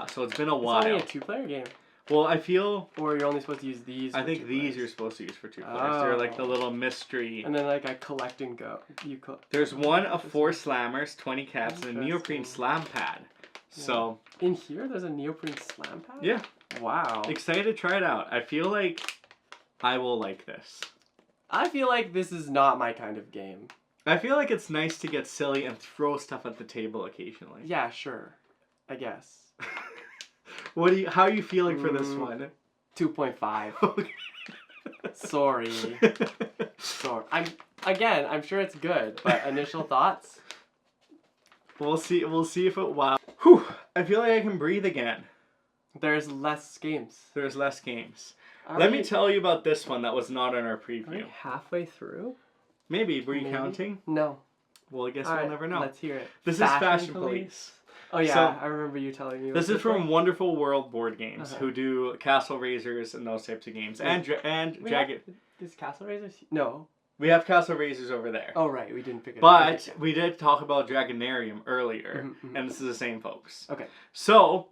So it's been a while. It's only a 2-player game. Well, I feel... Or you're only supposed to use these I think these you're supposed to use for 2 players. They're like the little mystery. And then like I collect and go. There's one of 4 slammers, 20 caps, and a neoprene slam pad. So... In here there's a neoprene slam pad? Yeah. Wow. Excited to try it out. I feel like I will like this. I feel like this is not my kind of game. I feel like it's nice to get silly and throw stuff at the table occasionally. Yeah, sure. I guess. How are you feeling for this one? 2.5. Okay. Sorry. I'm sure it's good, but initial thoughts? We'll see if it wow. Whew. I feel like I can breathe again. There's less games. There's less games. Let me tell you about this one that was not in our preview. Are we halfway through? Maybe. Were you counting? No. Well, I guess we'll never know. Let's hear it. This is Fashion Police. Oh yeah, so, I remember you telling me. This is from Wonderful World Board Games, who do Castle Raisers and those types of games, and Dragon. Is Castle Raisers? No. We have Castle Raisers over there. Oh right, we didn't pick it up. But we did talk about Dragonarium earlier, and this is the same folks. Okay. So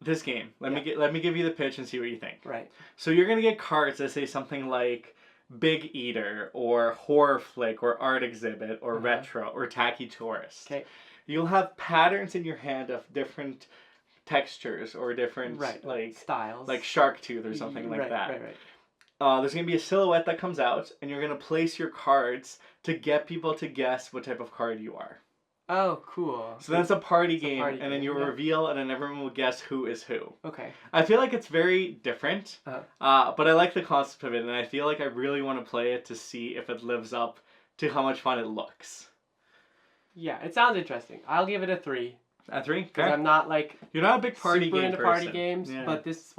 this game, let me give you the pitch and see what you think. Right. So you're gonna get cards that say something like Big Eater or Horror Flick or Art Exhibit or Retro or Tacky Tourist. Okay. You'll have patterns in your hand of different textures or different like styles, like shark tooth or something like that. Right. There's gonna be a silhouette that comes out, and you're gonna place your cards to get people to guess what type of card you are. Oh, cool. So that's a party game, and then you reveal, and then everyone will guess who is who. Okay. I feel like it's very different, but I like the concept of it, and I feel like I really want to play it to see if it lives up to how much fun it looks. Yeah, it sounds interesting. I'll give it a 3. A 3? Because I'm not like you're not a big party game into person. Party games, but this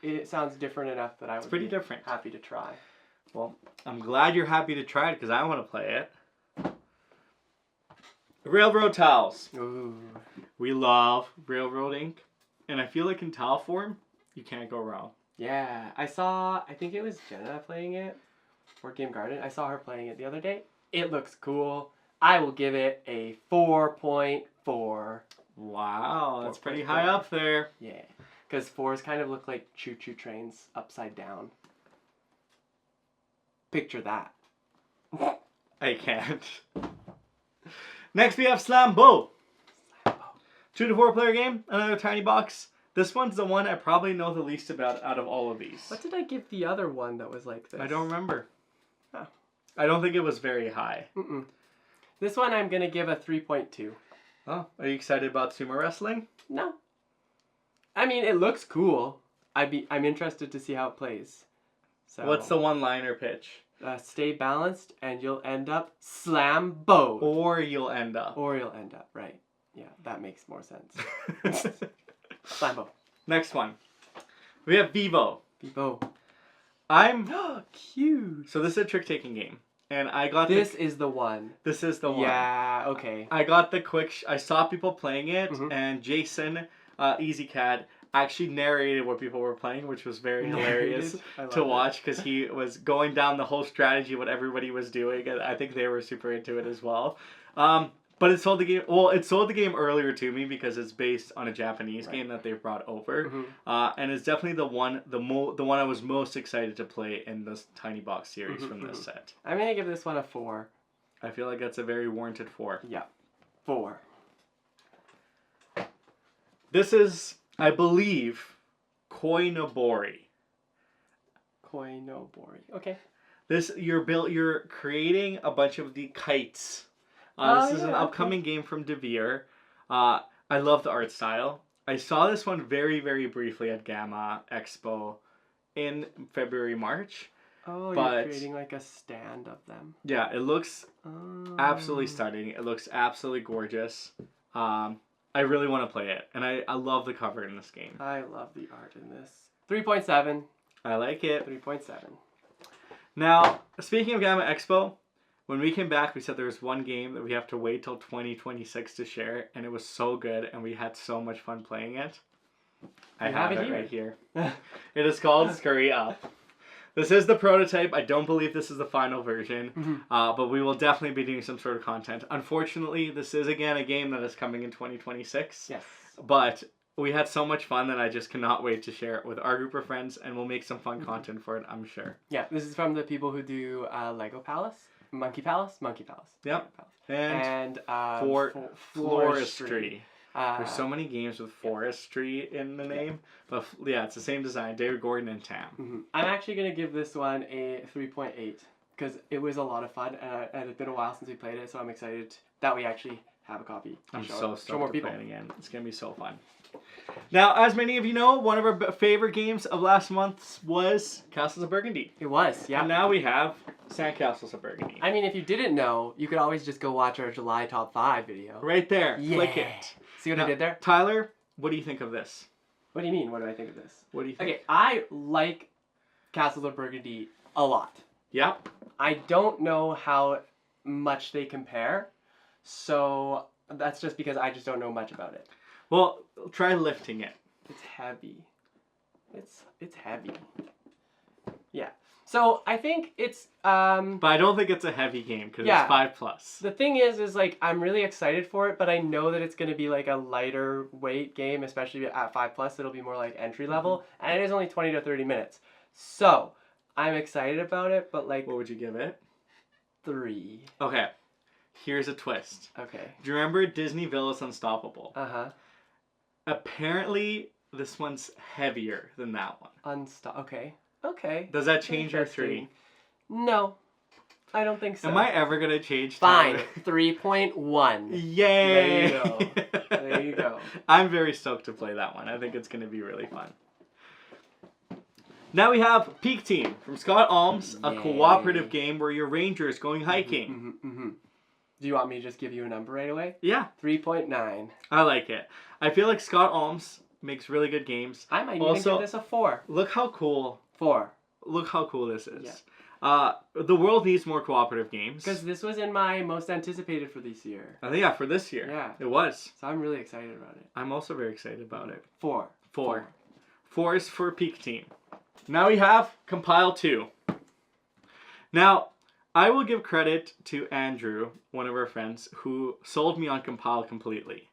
it sounds different enough that I would be different. Happy to try. Well, I'm glad you're happy to try it because I want to play it. Railroad tiles. Ooh. We love railroad ink, and I feel like in tile form, you can't go wrong. Yeah, I think it was Jenna playing it, or Game Garden. I saw her playing it the other day. It looks cool. I will give it a 4.4. Wow, that's pretty high up there. Yeah, because 4s kind of look like choo-choo trains upside down. Picture that. I can't. Next we have Slambo. 2 to 4 player game, another tiny box. This one's the one I probably know the least about out of all of these. What did I give the other one that was like this? I don't remember. Oh. I don't think it was very high. This one I'm going to give a 3.2. Oh, are you excited about sumo wrestling? No. I mean, it looks cool. I'm interested to see how it plays. So what's the one-liner pitch? Stay balanced and you'll end up Slambo. Or you'll end up. Or you'll end up, right. Yeah, that makes more sense. Slambo. Next one. We have Vivo. Vivo. I'm cute. So this is a trick-taking game. And I got This is the one. This is the one. Yeah, okay. I got the quick... I saw people playing it, Mhm. and Jason, EasyCat, actually narrated what people were playing, which was very hilarious to watch, because he was going down the whole strategy, what everybody was doing, and I think they were super into it as well. But it sold the game... Well, it sold the game earlier to me, because it's based on a Japanese game that they've brought over. Mhm. And it's definitely the one I was most excited to play in this Tiny Box series from this set. I'm going to give this one a 4. I feel like that's a very warranted 4. Yeah. 4. This is, I believe, Koinobori. Koinobori. Okay. You're creating a bunch of the kites. This is an upcoming game from DeVere. I love the art style. I saw this one very, very briefly at Gamma Expo in February, March. Oh, you're creating like a stand of them. Yeah, it looks absolutely stunning. It looks absolutely gorgeous. I really want to play it, and I love the cover in this game. I love the art in this. 3.7. I like it. 3.7. Now, speaking of Gamma Expo, when we came back, we said there was one game that we have to wait till 2026 to share, and it was so good, and we had so much fun playing it. I have it right here. It is called Scurry Up. This is the prototype. I don't believe this is the final version, but we will definitely be doing some sort of content. Unfortunately, this is, again, a game that is coming in 2026. Yes. But we had so much fun that I just cannot wait to share it with our group of friends, and we'll make some fun content for it, I'm sure. Yeah, this is from the people who do Lego Palace. Monkey Palace? Monkey Palace. Yep. And Floristry. There's so many games with forestry in the name. But yeah, it's the same design. David Gordon and Tam. I'm actually going to give this one a 3.8 because it was a lot of fun and it's been a while since we played it, so I'm excited that we actually have a copy. I'm so stoked to play it again. It's going to be so fun. Now, as many of you know, one of our favorite games of last month was Castles of Burgundy. It was, yeah. And now we have Sandcastles of Burgundy. I mean, if you didn't know, you could always just go watch our July Top 5 video. Right there. Yeah. Click it. See what I did there? Tyler, what do you think of this? What do you mean? What do I think of this? What do you think? Okay, I like Castles of Burgundy a lot. Yep. I don't know how much they compare, so that's just because I just don't know much about it. Well, try lifting it. It's heavy. It's heavy. Yeah. So I think it's But I don't think it's a heavy game because it's 5+. The thing is like I'm really excited for it, but I know that it's gonna be like a lighter weight game, especially at 5+. It'll be more like entry level, and it is only 20 to 30 minutes. So I'm excited about it, but like. What would you give it? 3. Okay. Here's a twist. Okay. Do you remember Disney Villa's Unstoppable? Uh-huh. Apparently, this one's heavier than that one. Okay. Okay. Does that change your 3? No. I don't think so. Am I ever going to change? Fine. 3.1. Yay! There you go. There you go. I'm very stoked to play that one. I think it's going to be really fun. Now we have Peak Team from Scott Alms, a cooperative game where you're rangers going hiking. Do you want me to just give you a number right away? Yeah. 3.9. I like it. I feel like Scott Alms makes really good games. I might even give this a 4. Look how cool. 4. Look how cool this is. Yeah. The world needs more cooperative games. Because this was in my most anticipated for this year. I think, yeah, for this year. Yeah. It was. So I'm really excited about it. I'm also very excited about it. 4. 4 is for Peak Team. Now we have Compile 2. Now, I will give credit to Andrew, one of our friends, who sold me on Compile completely.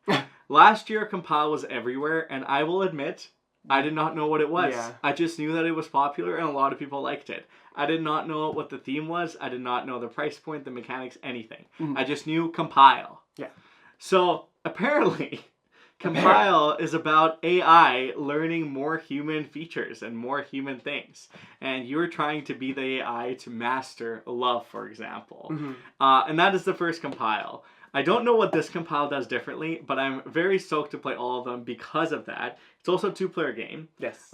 Last year, Compile was everywhere, and I will admit, I did not know what it was. Yeah. I just knew that it was popular, and a lot of people liked it. I did not know what the theme was. I did not know the price point, the mechanics, anything. I just knew Compile. Yeah. So, apparently, Compile is about AI learning more human features and more human things. And you're trying to be the AI to master love, for example. And that is the first Compile. I don't know what this compile does differently, but I'm very stoked to play all of them because of that. It's also a 2-player game. Yes.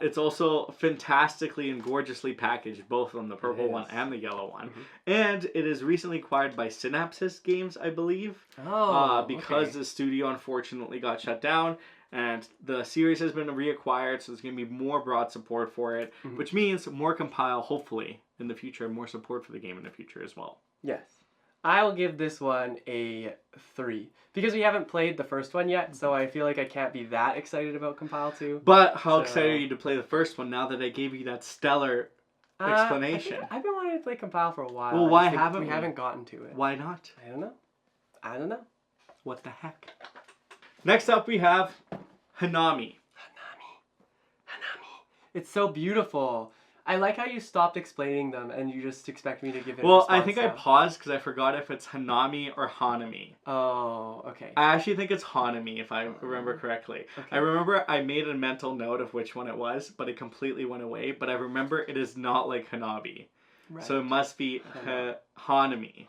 It's also fantastically and gorgeously packaged, both on the purple one and the yellow one. And it is recently acquired by Synapses Games, I believe. Because the studio unfortunately got shut down. And the series has been reacquired, so there's going to be more broad support for it, which means more compile, hopefully, in the future, more support for the game in the future as well. Yes. I will give this one a 3. Because we haven't played the first one yet, so I feel like I can't be that excited about Compile 2. But how excited are you to play the first one now that I gave you that stellar explanation? I've been wanting to play Compile for a while. Well, why haven't we? haven't gotten to it. Why not? I don't know. What the heck? Next up we have Hanami. It's so beautiful. I like how you stopped explaining them and you just expect me to give it Well, a response I think I paused because I forgot if it's Hanami or Hanami. Oh, okay. I actually think it's Hanami, if I remember correctly. Okay. I remember I made a mental note of which one it was, but it completely went away. But I remember it is not like Hanabi. Right. So it must be Hanami.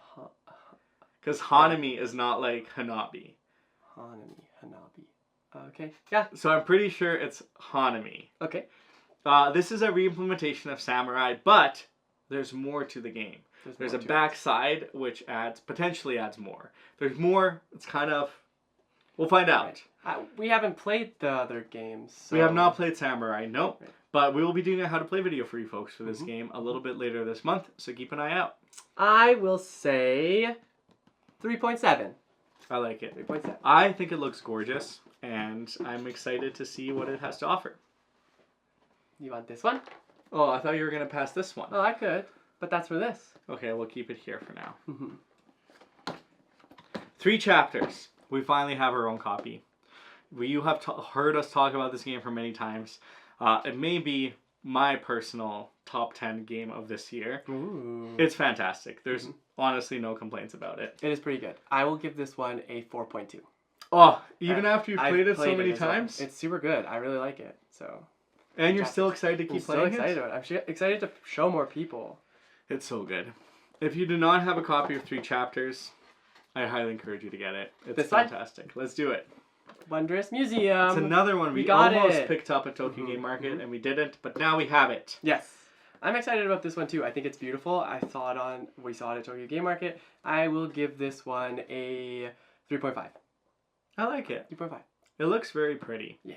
Because Hanami is not like Hanabi. Hanabi. Okay. Yeah. So I'm pretty sure it's Hanami. Okay. This is a re-implementation of Samurai, but there's more to the game. There's a backside which potentially adds more. There's more. It's kind of, we'll find out. Right. We haven't played the other games. So. We have not played Samurai, nope. Right. But we will be doing a how to play video for you folks for this game a little bit later this month, so keep an eye out. I will say 3.7. I like it. 3.7. I think it looks gorgeous, and I'm excited to see what it has to offer. You want this one? Oh, I thought you were going to pass this one. Oh, I could, but that's for this. Okay, we'll keep it here for now. 3 chapters. We finally have our own copy. You have heard us talk about this game for many times. It may be my personal top 10 game of this year. Ooh. It's fantastic. There's honestly no complaints about it. It is pretty good. I will give this one a 4.2. Oh, even after you've played it so many times? Well. It's super good. I really like it. So. And you're still excited to keep playing it? I'm still excited about it. I'm excited to show more people. It's so good. If you do not have a copy of 3 chapters, I highly encourage you to get it. It's fantastic. Let's do it. Wondrous Museum. It's another one we almost picked up at Tokyo Game Market and we didn't, but now we have it. Yes. I'm excited about this one too. I think it's beautiful. We saw it at Tokyo Game Market. I will give this one a 3.5. I like it. 3.5. It looks very pretty. Yeah.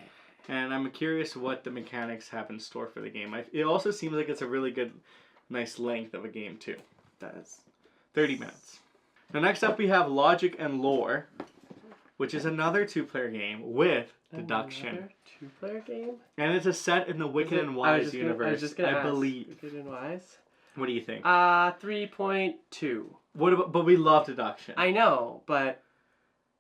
And I'm curious what the mechanics have in store for the game. It also seems like it's a really good, nice length of a game too. It does. 30 minutes. Now next up we have Logic and Lore, which is another 2-player game with deduction. Another 2-player game? And it's a set in the Wicked and Wise universe, I believe. Wicked and Wise? What do you think? 3.2. What about? But we love deduction. I know, but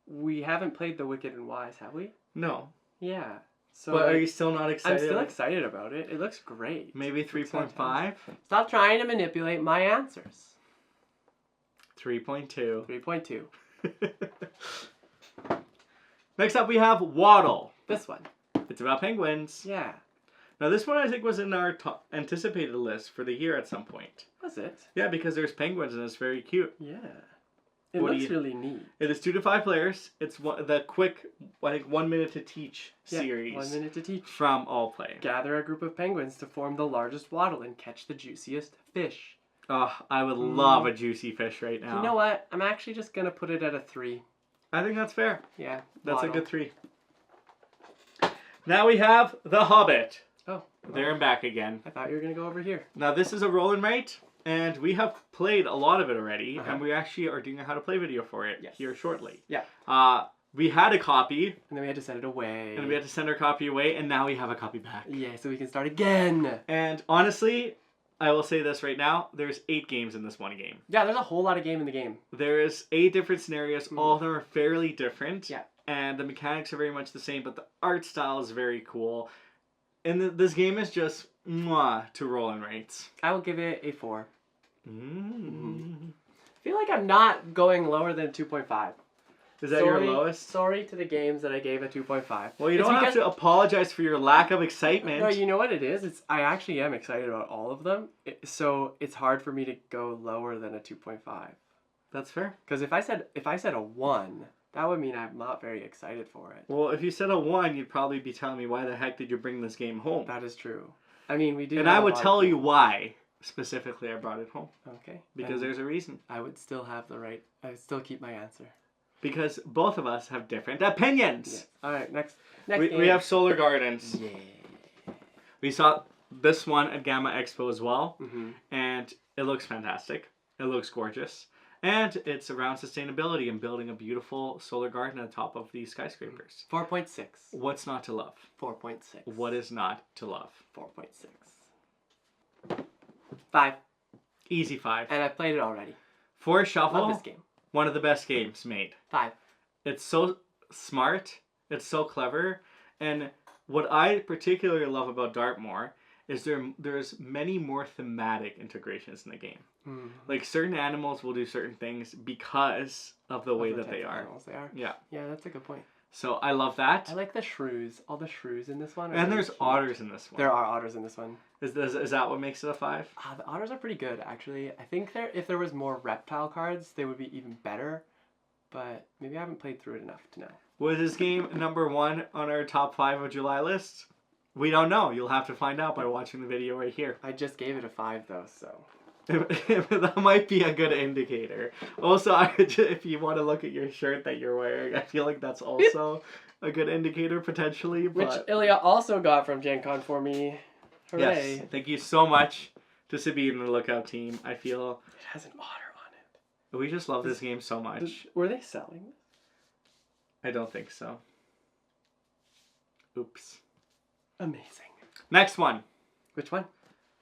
we haven't played the Wicked and Wise, have we? No. Yeah. So but are you still not excited? I'm still excited about it. It looks great. Maybe 3.5? Stop trying to manipulate my answers. 3.2. 3.2. Next up we have Waddle. This one. It's about penguins. Yeah. Now this one I think was in our anticipated list for the year at some point. Was it? Yeah, because there's penguins and it's very cute. Yeah. It looks really neat. It is 2 to 5 players. It's the quick, I think, 1 minute to teach series. 1 minute to teach. From All Play. Gather a group of penguins to form the largest waddle and catch the juiciest fish. Oh, I would love a juicy fish right now. You know what? I'm actually just going to put it at a 3. I think that's fair. Yeah. That's a good 3. Now we have The Hobbit. Oh. There and back again. I thought you were going to go over here. Now this is a roll and write. And we have played a lot of it already, and we actually are doing a how to play video for it here shortly. Yeah. We had a copy. And then we had to send it away. And we had to send our copy away, and now we have a copy back. Yeah, so we can start again. And honestly, I will say this right now, there's 8 games in this one game. Yeah, there's a whole lot of game in the game. There's 8 different scenarios, all of them are fairly different. Yeah. And the mechanics are very much the same, but the art style is very cool. And this game is just to roll and rates. I will give it a 4. I feel like I'm not going lower than 2.5. Is that your lowest? Sorry to the games that I gave a 2.5. Well, you don't have to apologize for your lack of excitement. No, you know what it is? I actually am excited about all of them. So it's hard for me to go lower than a 2.5. That's fair. Because if I said a 1, that would mean I'm not very excited for it. Well, if you said a 1, you'd probably be telling me why the heck did you bring this game home? That is true. I mean, we do. And I would tell you why specifically I brought it home. Okay. Because there's a reason. I would still have the right. I would still keep my answer. Because both of us have different opinions. Yes. All right, next We have Solar Gardens. Yeah. We saw this one at Gamma Expo as well. Mm-hmm. And it looks fantastic. It looks gorgeous. And it's around sustainability and building a beautiful solar garden on top of these skyscrapers. 4.6. What's not to love? 4.6. What is not to love? 4.6. 5. Easy 5. And I played it already. For Shuffle, Love this game. one of the best games made. 5. It's so smart. It's so clever. And what I particularly love about Dartmoor is there's many more thematic integrations in the game. Mm. Like certain animals will do certain things because of the way that they are. They are. Yeah. Yeah, that's a good point. So I love that. I like the shrews. All the shrews in this one. Are And really there's cute. otters in this one. There are otters in this one. Is that what makes it a 5? The otters are pretty good, actually. I think if there was more reptile cards, they would be even better. But maybe I haven't played through it enough to know. Was this game number 1 on our top 5 of July list? We don't know. You'll have to find out by watching the video right here. I just gave it a 5 though, so. That might be a good indicator. Also, if you want to look at your shirt that you're wearing, I feel like that's also a good indicator potentially. Which But Ilya also got from Gen Con for me. Hooray. yes, thank you so much to Sabine and the Lookout team. I feel It has an otter on it. we just love this game so much. Were they selling this? I don't think so. Oops. Amazing. Next one. Which one?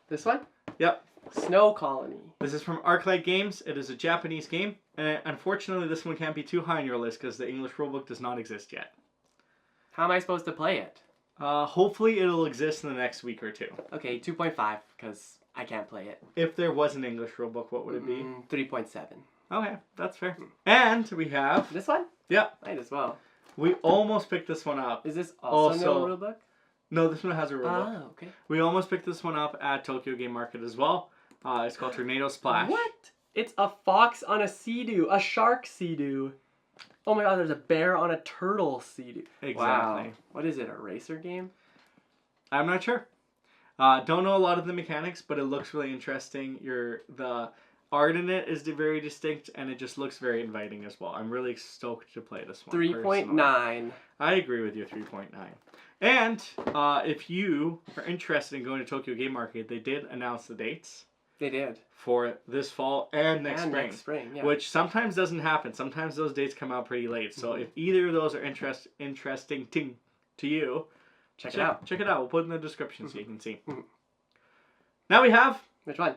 This one? Yep. Snow Colony. This is from Arclight Games. It is a Japanese game. Unfortunately, this one can't be too high on your list because the English rulebook does not exist yet. How am I supposed to play it? Hopefully, it'll exist in the next week or 2. Okay, 2.5, because I can't play it. If there was an English rulebook, what would it be? 3.7. Okay, that's fair. And we have... This one? Yep. Might as well. We almost picked this one up. Is this also no rulebook? No, this one has a rulebook. Ah, okay. We almost picked this one up at Tokyo Game Market as well. It's called Tornado Splash. What? It's a fox on a sea-doo. A shark sea-doo. Oh my god, there's a bear on a turtle sea-doo. Exactly. Wow. What is it, a racer game? I'm not sure. Don't know a lot of the mechanics, but it looks really interesting. The art in it is very distinct, and it just looks very inviting as well. I'm really stoked to play this one. 3.9. I agree with you, 3.9. And if you are interested in going to Tokyo Game Market, they did announce the dates. They did. For this fall and next spring. Next spring, yeah. Which sometimes doesn't happen. Sometimes those dates come out pretty late. So if either of those are interesting to you, check it out. Check it out. We'll put it in the description so you can see. Now we have... Which one?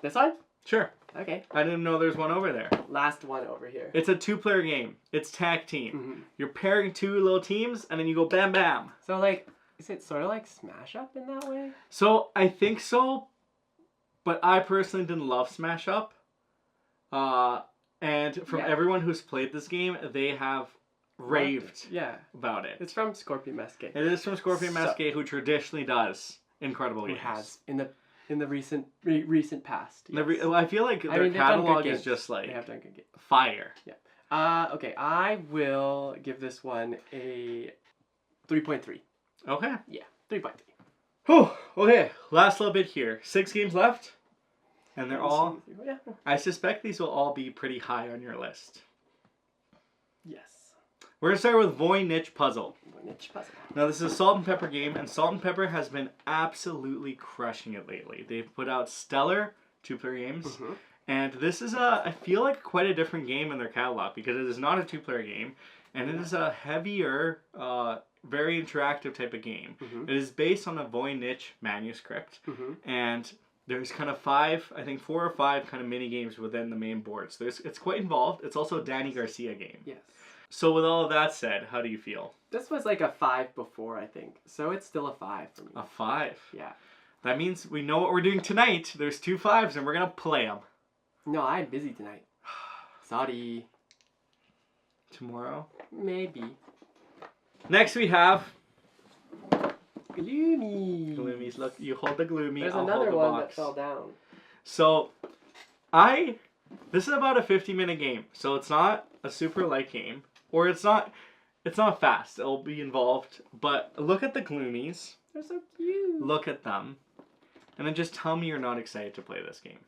This one? Sure. Okay. I didn't know there's one over there. Last one over here. It's a 2-player game. It's tag team. You're pairing 2 little teams, and then you go bam bam. So, like, is it sort of like Smash Up in that way? So, I think so. But I personally didn't love Smash Up. And from everyone who's played this game, they have raved about it. It's from Scorpion Masqué. It is from Scorpion Masqué, who traditionally does incredible games. Who has in the recent past. Yes. I feel like their catalog is just like they have done good games. Fire. Yeah. Okay, I will give this one a 3.3. Okay. Yeah, 3.3. Whew. Okay, last little bit here. 6 games left. And they're all... Yeah. I suspect these will all be pretty high on your list. Yes. We're going to start with Voynich Puzzle. Voynich Puzzle. Now, this is a Salt and Pepper game, and Salt and Pepper has been absolutely crushing it lately. They've put out stellar 2-player games, and this is I feel like quite a different game in their catalog, because it is not a 2-player game, and it is a heavier, very interactive type of game. It is based on a Voynich manuscript, and there's kind of 4 or 5 kind of mini games within the main board. So it's quite involved. It's also a Danny Garcia game. Yes. So with all of that said, how do you feel? This was like a 5 before, I think. So it's still a 5 for me. A 5? Yeah. That means we know what we're doing tonight. There's 2 5s and we're going to play them. No, I'm busy tonight. Sorry. Tomorrow? Maybe. Next we have... Gloomy. Gloomies. Look, you hold the Gloomy. There's I'll another hold the one box. that fell down. So, I This is about a 50-minute game, so it's not a super light game, or it's not fast. It'll be involved, but look at the gloomies. They're so cute. Look at them, and then just tell me you're not excited to play this game.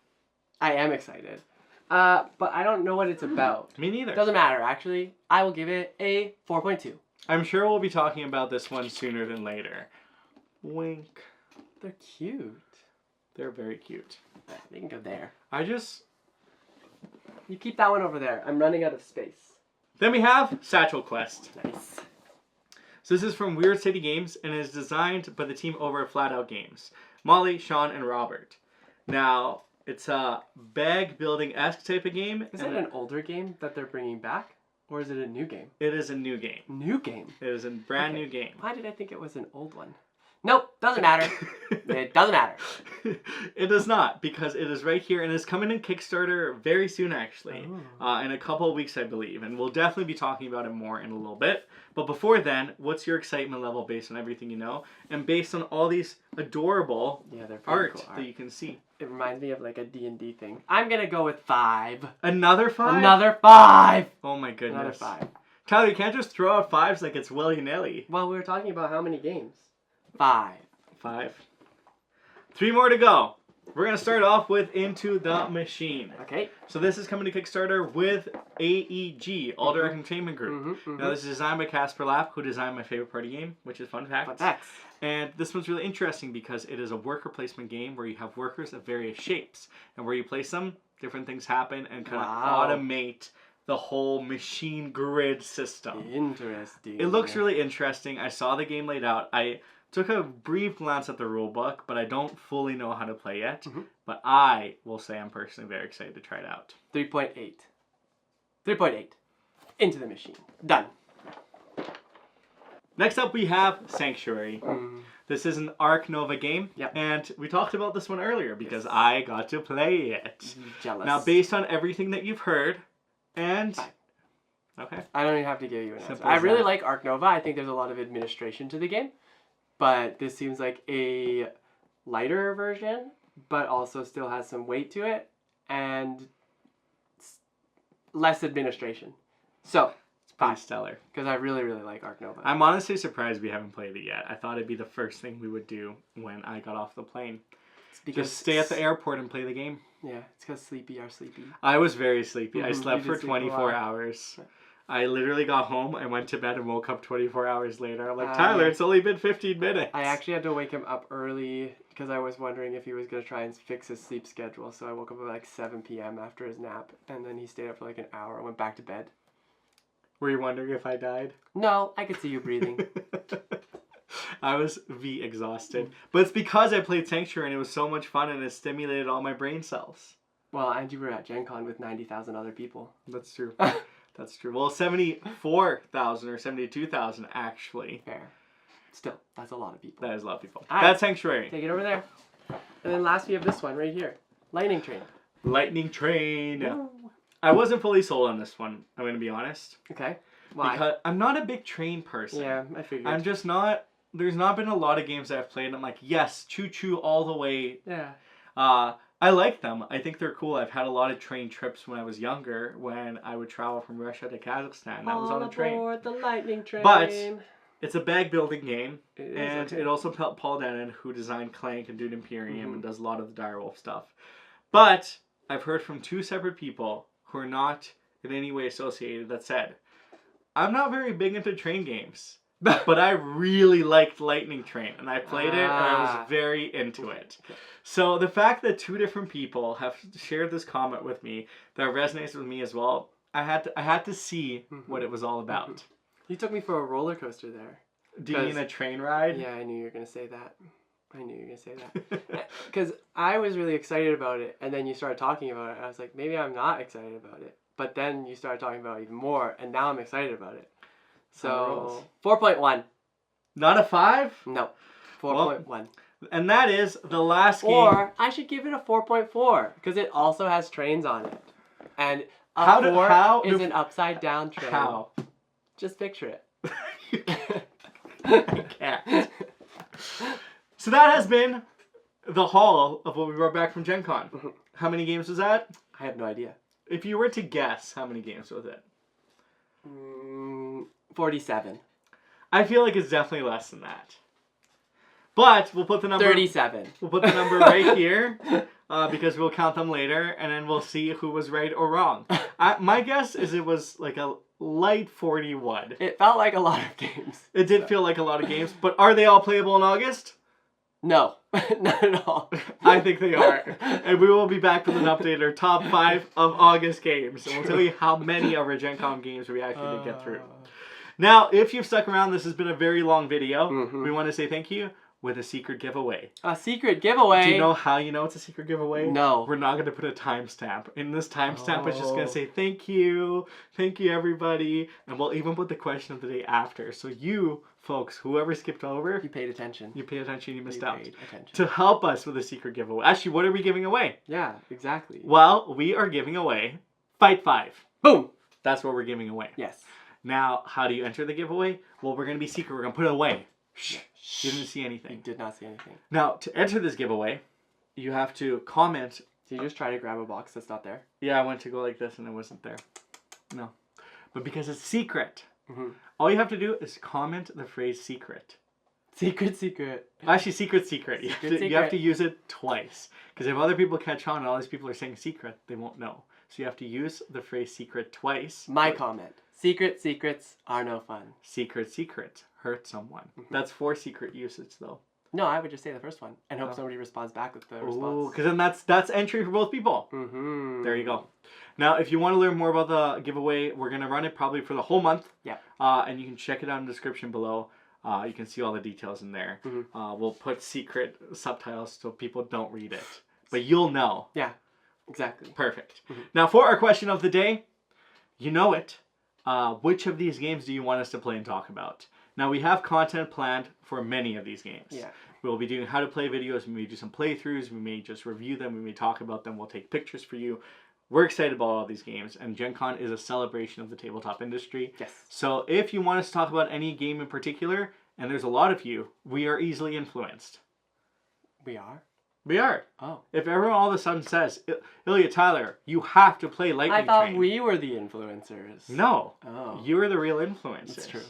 I am excited, but I don't know what it's about. Me neither. Doesn't matter, actually. I will give it a 4.2. I'm sure we'll be talking about this one sooner than later. Wink. They're cute. They're very cute. They can go there. You keep that one over there. I'm running out of space. Then we have Satchel Quest. Nice. So this is from Weird City Games and is designed by the team over at Flat Out Games. Molly, Sean, and Robert. Now, it's a bag building-esque type of game. Is it an older game that they're bringing back? Or is it a new game? It is a new game. New game? It is a brand new game. Why did I think it was an old one? Nope, doesn't matter. It doesn't matter. It does not, because it is right here and it's coming in Kickstarter very soon, actually. In a couple of weeks, I believe. And we'll definitely be talking about it more in a little bit. But before then, what's your excitement level based on everything you know? And based on all these adorable art cool that you can see. It reminds me of like a D&D thing. I'm going to go with 5. Another 5? Another 5! Oh my goodness. Another 5. Tyler, you can't just throw out 5s like it's willy-nilly. Well, we were talking about how many games. 5. 5. 3 more to go. We're going to start off with Into the Machine. Okay. So this is coming to Kickstarter with AEG, All Direct Entertainment Group. Now this is designed by Casper Lapp, who designed my favorite party game, which is Fun Facts. Fun Facts. And this one's really interesting because it is a worker placement game where you have workers of various shapes. And where you place them, different things happen and kind of automate the whole machine grid system. Interesting. It looks really interesting. I saw the game laid out. I took a brief glance at the rulebook, but I don't fully know how to play yet. But I will say I'm personally very excited to try it out. 3.8. 3.8. Into the Machine. Done. Next up we have Sanctuary. This is an Arc Nova game. Yep. And we talked about this one earlier because I got to play it. Jealous. Now based on everything that you've heard, and... Okay. I don't even have to give you an answer. Simple I as really that. like Arc Nova. I think there's a lot of administration to the game. But this seems like a lighter version, but also still has some weight to it and less administration. So, it's Pretty stellar. because I really, really like Arc Nova. I'm honestly surprised we haven't played it yet. I thought it'd be the first thing we would do when I got off the plane. Just stay at the airport and play the game. Yeah, it's because sleepy are sleepy. I was very sleepy. I You slept did for sleep a 24 lot. hours. I literally got home, I went to bed and woke up 24 hours later. I'm like, Tyler, it's only been 15 minutes. I actually had to wake him up early because I was wondering if he was going to try and fix his sleep schedule. So I woke up at like 7 p.m. after his nap, and then he stayed up for like an hour and went back to bed. Were you wondering if I died? No, I could see you breathing. I was exhausted. But it's because I played Sanctuary and it was so much fun and it stimulated all my brain cells. Well, and you were at Gen Con with 90,000 other people. That's true. That's true. Well, 74,000 or 72,000 actually. Fair. Still, that's a lot of people. That is a lot of people. All That's right. Sanctuary. Take it over there. And then last we have this one right here. Lightning Train. Lightning Train. Woo. I wasn't fully sold on this one, I'm going to be honest. Okay. Why? Because I'm not a big train person. Yeah, I figured. I'm just not... There's not been a lot of games that I've played and I'm like, yes, choo-choo all the way. Yeah. I like them. I think they're cool. I've had a lot of train trips when I was younger when I would travel from Russia to Kazakhstan. That was on a train. All aboard the Lightning Train. But it's a bag building game. It is, And okay. it also Paul Dennen, who designed Clank and Dune Imperium and does a lot of the Direwolf stuff. But I've heard from 2 separate people who are not in any way associated that said, I'm not very big into train games. But I really liked Lightning Train, and I played it, and I was very into it. So the fact that 2 different people have shared this comment with me that resonates with me as well, I had to see what it was all about. You took me for a roller coaster there. Do you mean a train ride? Yeah, I knew you were going to say that. I knew you were going to say that. Because I was really excited about it, and then you started talking about it, and I was like, maybe I'm not excited about it. But then you started talking about it even more, and now I'm excited about it. So, 4.1. Not a 5? No, 4.1. And that is the last game. Or I should give it a 4.4 because it also has trains on it. And a How 4 do- is an upside down train. How? Just picture it. I can't. So that has been the haul of what we brought back from Gen Con. How many games was that? I have no idea. If you were to guess, how many games was it? 47. I feel like it's definitely less than that. But we'll put the number... 37. We'll put the number right here because we'll count them later and then we'll see who was right or wrong. My guess is it was like a light 41. It felt like a lot of games. It did feel like a lot of games, but are they all playable in August? No, not at all. I think they are. And we will be back with an update, our top 5 of August games. And we'll tell you how many of our Gen Con games we actually did get through. Now, if you've stuck around, this has been a very long video. We want to say thank you with a secret giveaway. A secret giveaway? Do you know how you know it's a secret giveaway? No. We're not going to put a timestamp. In this timestamp, it's just going to say thank you everybody, and we'll even put the question of the day after. So you, folks, whoever skipped over... You paid attention. You paid attention, you missed out. Paid attention. To help us with a secret giveaway. Actually, what are we giving away? Yeah, exactly. Well, we are giving away Fight 5. Boom! That's what we're giving away. Yes. Now, how do you enter the giveaway? Well, we're going to be secret. We're going to put it away. Shh. You didn't see anything. You did not see anything. Now, to enter this giveaway, you have to comment. Did you just try to grab a box that's not there? Yeah, I went to go like this and it wasn't there. No. But because it's secret, all you have to do is comment the phrase secret. Secret, secret. Actually, secret, secret. Secret, you have to use it twice. Because if other people catch on and all these people are saying secret, they won't know. So you have to use the phrase secret twice. My comment. Secret secrets are no fun. Secret secret. Hurt someone. That's 4 secret usage though. No, I would just say the first one and hope somebody responds back with the response. Because then that's entry for both people. There you go. Now, if you want to learn more about the giveaway, we're going to run it probably for the whole month. Yeah. And you can check it out in the description below. You can see all the details in there. We'll put secret subtitles so people don't read it. But you'll know. Yeah, exactly. Perfect. Now, for our question of the day, you know it. Which of these games do you want us to play and talk about? Now, we have content planned for many of these games. Yeah. We'll be doing how to play videos. We may do some playthroughs. We may just review them. We may talk about them. We'll take pictures for you. We're excited about all these games. And Gen Con is a celebration of the tabletop industry. Yes. So if you want us to talk about any game in particular, and there's a lot of you, we are easily influenced. We are? We are. Oh. If everyone all of a sudden says, Ilya, Tylor, you have to play Lightning I thought Train. we were the influencers. No. Oh. You're the real influencers. That's true.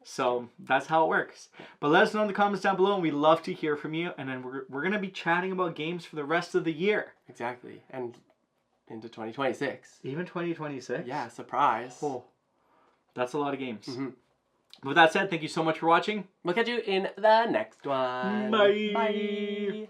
So that's how it works. But let us know in the comments down below, and we'd love to hear from you. And then we're going to be chatting about games for the rest of the year. Exactly. And into 2026. Even 2026? Yeah, surprise. Oh, that's a lot of games. With that said, thank you so much for watching. We'll catch you in the next one. Bye. Bye.